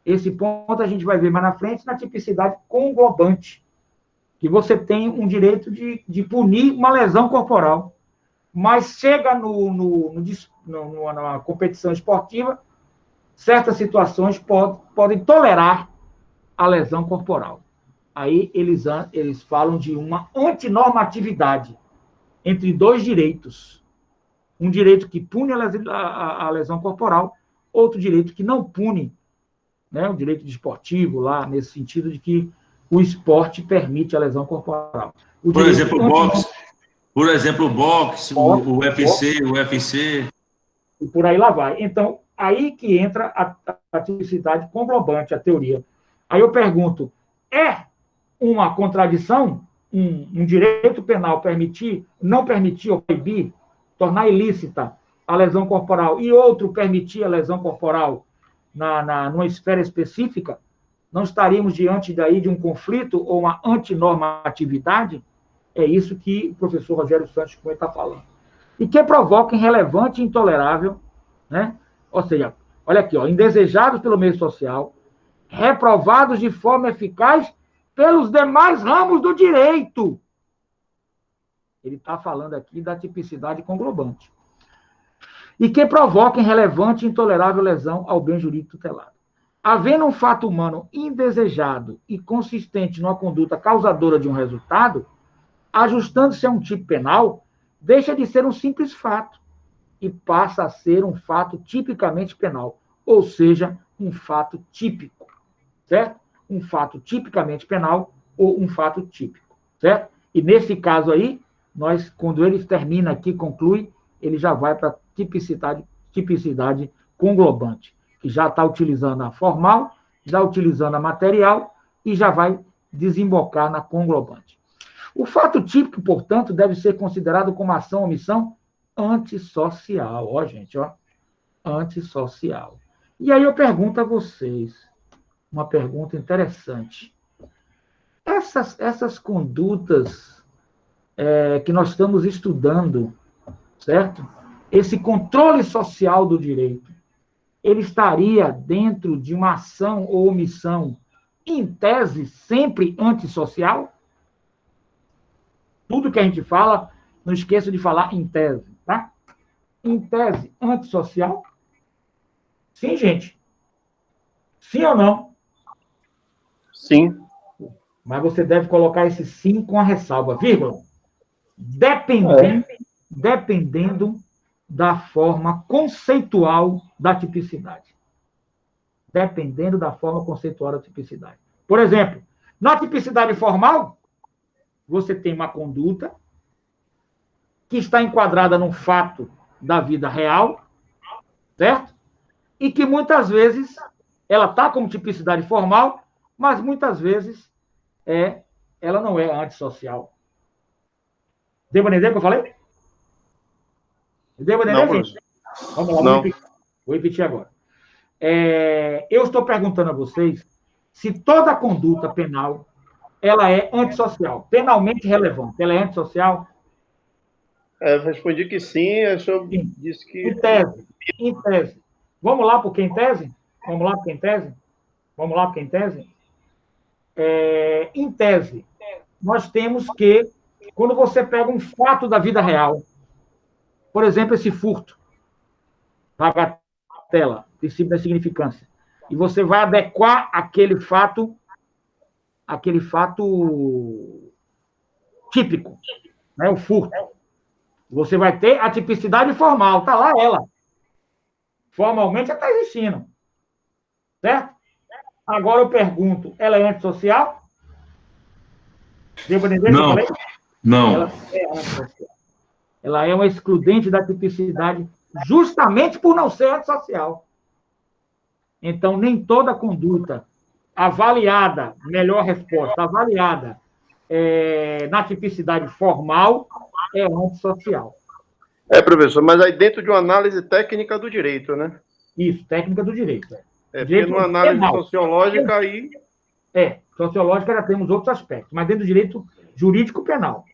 Esse ponto a gente vai ver mais na frente na tipicidade conglobante, que você tem um direito de punir uma lesão corporal, mas chega numa competição esportiva, certas situações podem tolerar a lesão corporal. Aí eles falam de uma antinormatividade entre dois direitos. Um direito que pune a lesão corporal, outro direito que não pune, né, o direito desportivo, lá, nesse sentido de que o esporte permite a lesão corporal. Por exemplo, o boxe, o UFC. E por aí lá vai. Então, aí que entra a tipicidade conglobante, a teoria. Aí eu pergunto, é uma contradição um direito penal não permitir ou proibir, tornar ilícita a lesão corporal, e outro permitir a lesão corporal numa esfera específica? Não estaríamos diante daí de um conflito ou uma antinormatividade? É isso que o professor Rogério Sanches Cunha está falando. E que provoca irrelevante e intolerável, né? Ou seja, olha aqui, indesejados pelo meio social, reprovados de forma eficaz pelos demais ramos do direito. Ele está falando aqui da tipicidade conglobante. E que provoca irrelevante e intolerável lesão ao bem jurídico tutelado. Havendo um fato humano indesejado e consistente numa conduta causadora de um resultado, ajustando-se a um tipo penal, deixa de ser um simples fato e passa a ser um fato tipicamente penal, ou seja, um fato típico, certo? Um fato tipicamente penal ou um fato típico, certo? E nesse caso aí, quando ele termina aqui, conclui, ele já vai para tipicidade conglobante, que já está utilizando a formal, já utilizando a material e já vai desembocar na conglobante. O fato típico, portanto, deve ser considerado como ação ou omissão antissocial. Antissocial. E aí eu pergunto a vocês, uma pergunta interessante. Essas condutas que nós estamos estudando, certo? Esse controle social do direito, ele estaria dentro de uma ação ou omissão, em tese, sempre antissocial? Tudo que a gente fala, não esqueça de falar em tese, tá? Em tese, antissocial? Sim, gente. Sim ou não? Sim. Mas você deve colocar esse sim com a ressalva, vírgula. Dependendo da forma conceitual da tipicidade. Dependendo da forma conceitual da tipicidade. Por exemplo, na tipicidade formal, você tem uma conduta que está enquadrada num fato da vida real, certo? E que muitas vezes ela está como tipicidade formal, mas muitas vezes ela não é antissocial. Deu para entender o que eu falei? Deu para entender, não, gente? Vamos lá, vou repetir agora. Eu estou perguntando a vocês se toda conduta penal ela é antissocial, penalmente relevante. Ela é antissocial? Eu respondi que sim, o senhor Sim. disse que... Em tese. Em tese. Vamos lá, porque em tese? Vamos lá, porque em tese? Vamos lá, porque em tese? Em tese, nós temos que, quando você pega um fato da vida real, por exemplo, esse furto, bagatela, princípio da significância, e você vai adequar aquele fato típico, né, o furto. Você vai ter a tipicidade formal, está lá ela. Formalmente ela está existindo. Certo? Agora eu pergunto, ela é antissocial? Deu para entender o que eu falei? Não. Ela é antissocial. Ela é uma excludente da tipicidade justamente por não ser antissocial. Então, nem toda conduta avaliada, melhor resposta, avaliada na tipicidade formal é antissocial. Professor, mas aí dentro de uma análise técnica do direito, né? Isso, técnica do direito. Porque numa análise sociológica aí... Sociológica já temos outros aspectos, mas dentro do direito jurídico penal.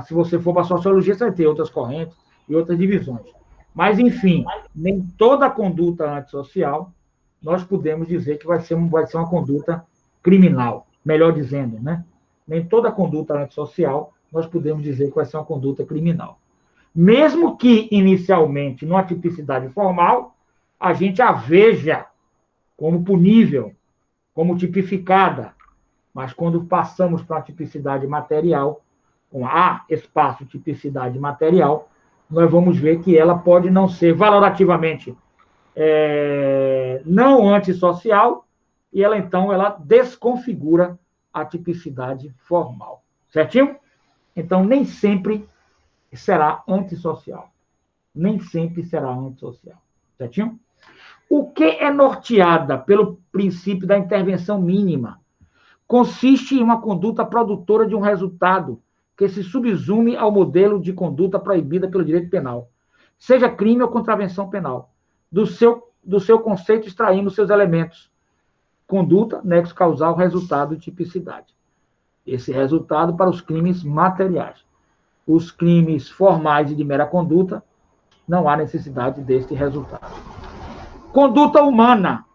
Se você for para a sociologia, você vai ter outras correntes e outras divisões. Mas, enfim, nem toda conduta antissocial nós podemos dizer que vai ser uma conduta criminal, melhor dizendo, né? Nem toda conduta antissocial nós podemos dizer que vai ser uma conduta criminal. Mesmo que, inicialmente, numa tipicidade formal, a gente a veja como punível, como tipificada, mas quando passamos para a tipicidade material, com a espaço tipicidade material, nós vamos ver que ela pode não ser valorativamente não antissocial, e ela desconfigura a tipicidade formal. Certinho? Então, nem sempre será antissocial. Nem sempre será antissocial. Certinho? O que é norteada pelo princípio da intervenção mínima? Consiste em uma conduta produtora de um resultado que se subsume ao modelo de conduta proibida pelo direito penal, seja crime ou contravenção penal. Do seu conceito extraímos seus elementos. Conduta, nexo causal, resultado e tipicidade. Esse resultado para os crimes materiais. Os crimes formais e de mera conduta, não há necessidade deste resultado. Conduta humana.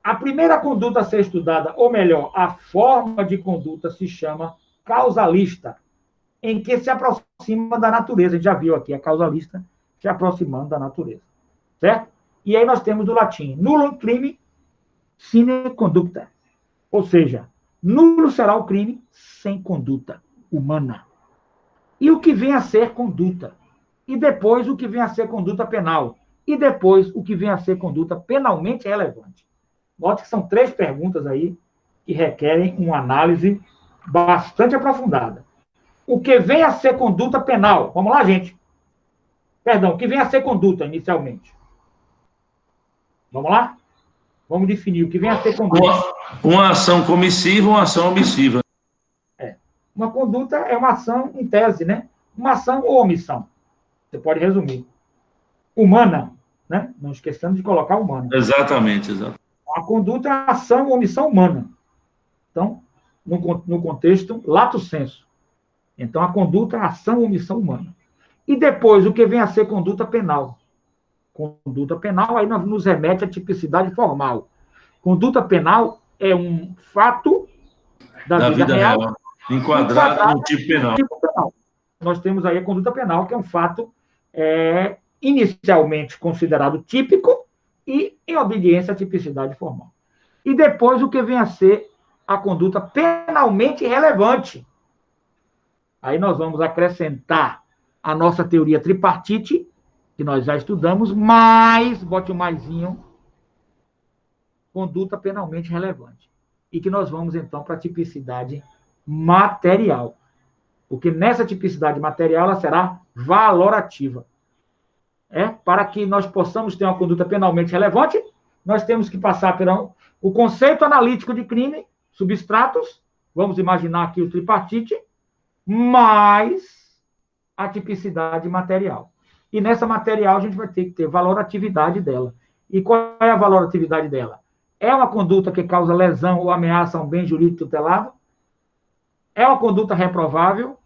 A primeira conduta a ser estudada, ou melhor, a forma de conduta se chama causalista, em que se aproxima da natureza. A gente já viu aqui a causalista se aproximando da natureza. Certo? E aí nós temos do latim, nullum crime sine conducta. Ou seja, nulo será o crime sem conduta humana. E o que vem a ser conduta? E depois o que vem a ser conduta penal? E depois o que vem a ser conduta penalmente relevante? Note que são 3 perguntas aí que requerem uma análise bastante aprofundada. O que vem a ser conduta penal? Vamos lá, gente. Perdão, o que vem a ser conduta inicialmente? Vamos lá? Vamos definir o que vem a ser conduta. Uma ação comissiva ou uma ação omissiva? Uma conduta é uma ação em tese, né? Uma ação ou omissão. Você pode resumir. Humana, né? Não esquecendo de colocar humana. Exatamente. A conduta é ação ou omissão humana. Então, no contexto, lato sensu. Então, a conduta é ação ou omissão humana. E depois, o que vem a ser conduta penal? Conduta penal, aí nos remete à tipicidade formal. Conduta penal é um fato da vida real enquadrado no tipo penal. Nós temos aí a conduta penal, que é um fato inicialmente considerado típico e em obediência à tipicidade formal. E depois o que vem a ser a conduta penalmente relevante. Aí nós vamos acrescentar a nossa teoria tripartite, que nós já estudamos, mais, bote um maisinho, conduta penalmente relevante. E que nós vamos, então, para a tipicidade material. Porque nessa tipicidade material, ela será valorativa. Para que nós possamos ter uma conduta penalmente relevante, nós temos que passar pelo o conceito analítico de crime, substratos, vamos imaginar aqui o tripartite, mais a tipicidade material. E nessa material a gente vai ter que ter valoratividade dela. E qual é a valoratividade dela? É uma conduta que causa lesão ou ameaça a um bem jurídico tutelado? é uma conduta reprovável,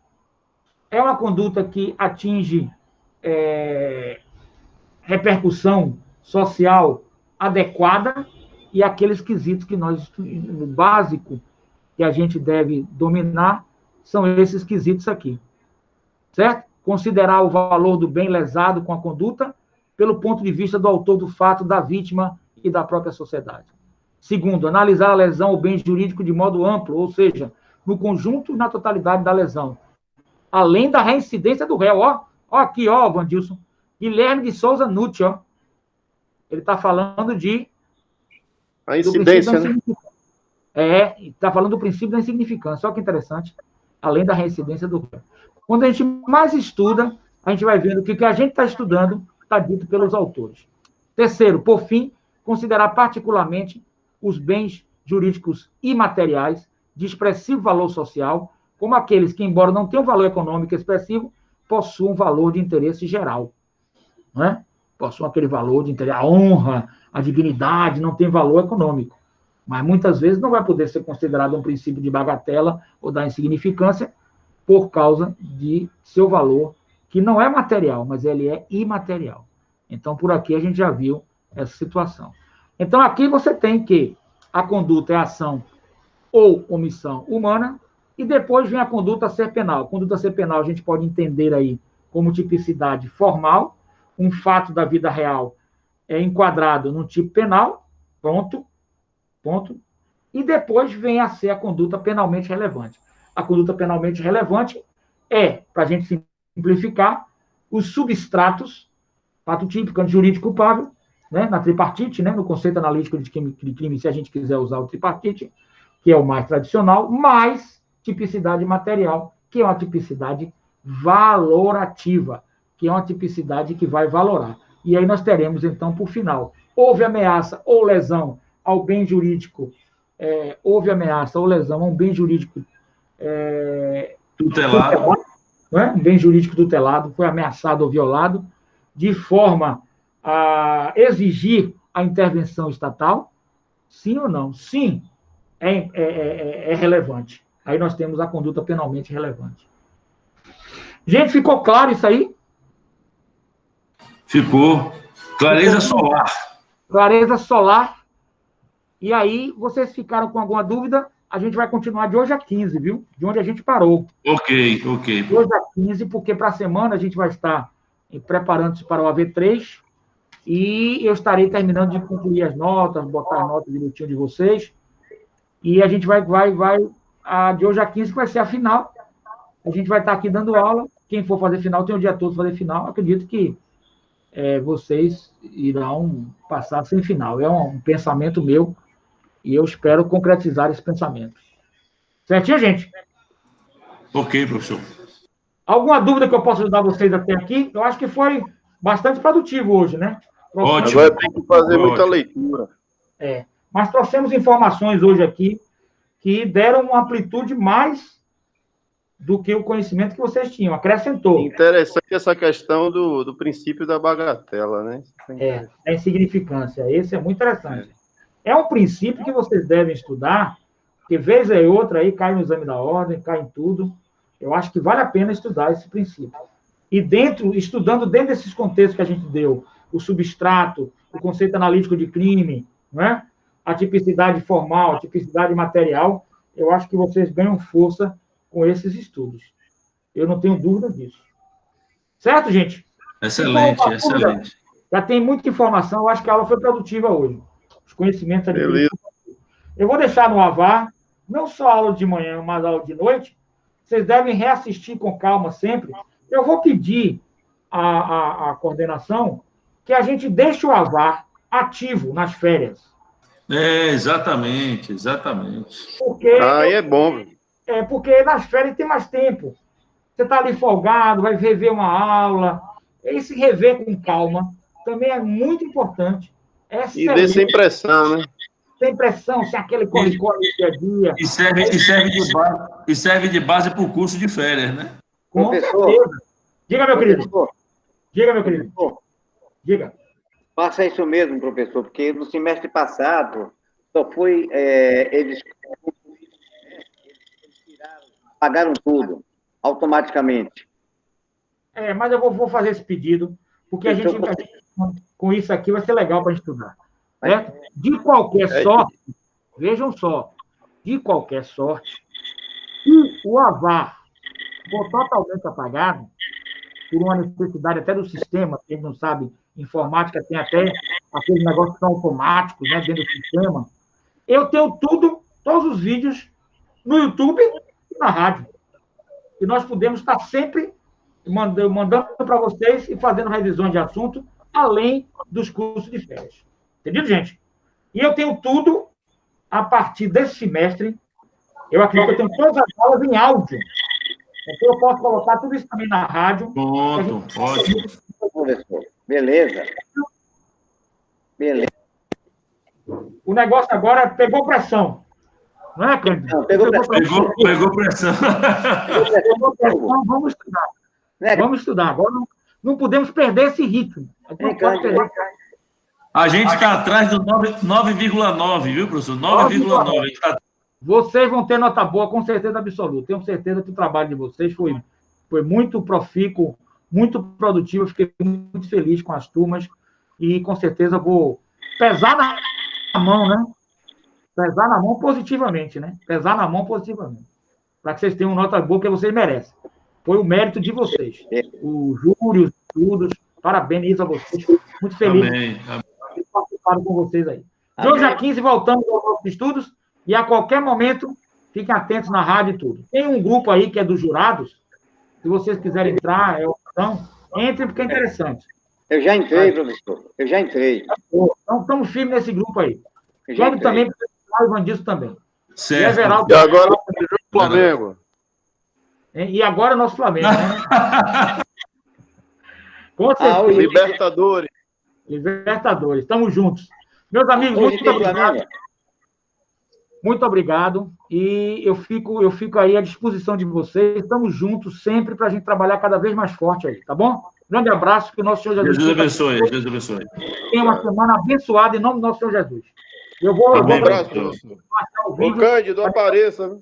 é uma conduta que atinge repercussão social adequada, e aqueles quesitos que no básico, que a gente deve dominar, são esses quesitos aqui. Certo? Considerar o valor do bem lesado com a conduta pelo ponto de vista do autor do fato, da vítima e da própria sociedade. Segundo, analisar a lesão ou bem jurídico de modo amplo, ou seja, no conjunto e na totalidade da lesão, além da reincidência do réu. Ó aqui, ó, Vandilson, Guilherme de Souza Nucci, ó. Ele está falando de... A incidência, né? Está falando do princípio da insignificância. Olha que interessante. Além da reincidência do réu. Quando a gente mais estuda, a gente vai vendo que o que a gente está estudando está dito pelos autores. Terceiro, por fim, considerar particularmente os bens jurídicos imateriais de expressivo valor social, como aqueles que, embora não tenham valor econômico expressivo, possuam valor de interesse geral. Né? Possuam aquele valor de interesse, a honra, a dignidade, não tem valor econômico. Mas muitas vezes não vai poder ser considerado um princípio de bagatela ou da insignificância por causa de seu valor, que não é material, mas ele é imaterial. Então, por aqui a gente já viu essa situação. Então, aqui você tem que a conduta é ação ou omissão humana, e depois vem a conduta a ser penal. Conduta a ser penal a gente pode entender aí como tipicidade formal, um fato da vida real é enquadrado no tipo penal, ponto. E depois vem a ser a conduta penalmente relevante. A conduta penalmente relevante é, para a gente simplificar, os substratos, fato típico, jurídico culpável, né, na tripartite, né, no conceito analítico de crime, se a gente quiser usar o tripartite, que é o mais tradicional, mais tipicidade material, que é uma tipicidade valorativa, que é uma tipicidade que vai valorar. E aí nós teremos, então, por final, houve ameaça ou lesão ao bem jurídico, houve ameaça ou lesão a um bem jurídico tutelado, né? Um bem jurídico tutelado, foi ameaçado ou violado, de forma a exigir a intervenção estatal, sim ou não? Sim, é relevante. Aí nós temos a conduta penalmente relevante. Gente, ficou claro isso aí? Ficou. Clareza solar. Clareza solar. E aí, vocês ficaram com alguma dúvida? A gente vai continuar de hoje a 15, viu? De onde a gente parou. Ok. De hoje a 15, porque para a semana a gente vai estar preparando-se para o AV3 e eu estarei terminando de concluir as notas, botar as notas direitinho de vocês. E a gente vai de hoje a 15, que vai ser a final. A gente vai estar aqui dando aula. Quem for fazer final, tem o dia todo fazer final. Acredito que vocês irão passar sem final. É um pensamento meu e eu espero concretizar esse pensamento. Certinho, gente? Ok, professor. Alguma dúvida que eu possa ajudar vocês até aqui? Eu acho que foi bastante produtivo hoje, né? Ótimo. Agora tem que fazer muita leitura. Mas trouxemos informações hoje aqui que deram uma amplitude mais do que o conhecimento que vocês tinham. Acrescentou. Interessante essa questão do princípio da bagatela, né? A insignificância. Esse é muito interessante. É um princípio que vocês devem estudar, porque vez ou outra aí cai no exame da ordem, cai em tudo. Eu acho que vale a pena estudar esse princípio. E estudando dentro desses contextos que a gente deu, o substrato, o conceito analítico de crime, né? A tipicidade formal, a tipicidade material, eu acho que vocês ganham força com esses estudos. Eu não tenho dúvida disso. Certo, gente? Excelente, então, excelente. Já tem muita informação, eu acho que a aula foi produtiva hoje. Os conhecimentos adquiridos. Eu vou deixar no AVAR, não só a aula de manhã, mas a aula de noite. Vocês devem reassistir com calma sempre. Eu vou pedir à coordenação que a gente deixe o AVAR ativo nas férias. Exatamente. Porque, aí é bom. Porque nas férias tem mais tempo. Você está ali folgado, vai rever uma aula. Esse rever com calma também é muito importante. E dê sem pressão, né? Sem pressão, sem aquele corre-corre do dia a dia. E serve de base para o curso de férias, né? Com certeza. Diga, meu querido. Diga, meu querido. Diga. Faça isso mesmo, professor, porque no semestre passado só foi eles tiraram pagaram tudo, automaticamente. Mas eu vou fazer esse pedido, porque a gente, com isso aqui, vai ser legal para estudar. Certo? De qualquer sorte, vejam só, de qualquer sorte, se o AVAR for totalmente apagado, por uma necessidade até do sistema, quem não sabe, informática tem até aqueles negócios que são automáticos, né, dentro do sistema, eu tenho todos os vídeos no YouTube e na rádio. E nós podemos estar sempre mandando para vocês e fazendo revisões de assunto, além dos cursos de férias. Entendido, gente? E eu tenho tudo a partir desse semestre. Eu acredito que eu tenho todas as aulas em áudio. Então, eu posso colocar tudo isso também na rádio. Pronto, ótimo. Professor, beleza. Beleza. O negócio agora pegou pressão. Não é, Cândido? Não, pegou pressão. Pegou pressão. Pegou pressão, vamos estudar. Vamos estudar. Agora não podemos perder esse ritmo. Não pode perder. A gente está atrás do 9,9, viu, professor? 9,9. Vocês vão ter nota boa, com certeza absoluta. Tenho certeza que o trabalho de vocês foi muito profícuo, muito produtivo. Eu fiquei muito feliz com as turmas e, com certeza, vou pesar na mão, né? Pesar na mão positivamente, né? Pesar na mão positivamente. Para que vocês tenham nota boa que vocês merecem. Foi o mérito de vocês. O júri, os estudos, parabenizo a vocês. Muito feliz de participar com vocês aí. De hoje a 15, voltamos aos nossos estudos e a qualquer momento, fiquem atentos na rádio e tudo. Tem um grupo aí que é dos jurados. Se vocês quiserem entrar, opção, entrem porque é interessante. Eu já entrei, professor. Eu já entrei. Então, estamos firmes nesse grupo aí. Quero também, o Vandilson também. Certo. E agora o Flamengo. E agora o nosso Flamengo, né? Com certeza. Libertadores. Libertadores. Estamos juntos. Meus amigos, muito obrigado. Muito obrigado. E eu fico aí à disposição de vocês. Estamos juntos sempre para a gente trabalhar cada vez mais forte aí, tá bom? Grande abraço, que o nosso Senhor Jesus... Jesus abençoe, Deus abençoe. Tenha uma semana abençoada em nome do nosso Senhor Jesus. Eu vou... Um abraço, professor. O Cândido, apareça.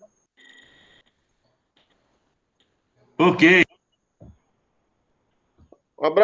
Ok.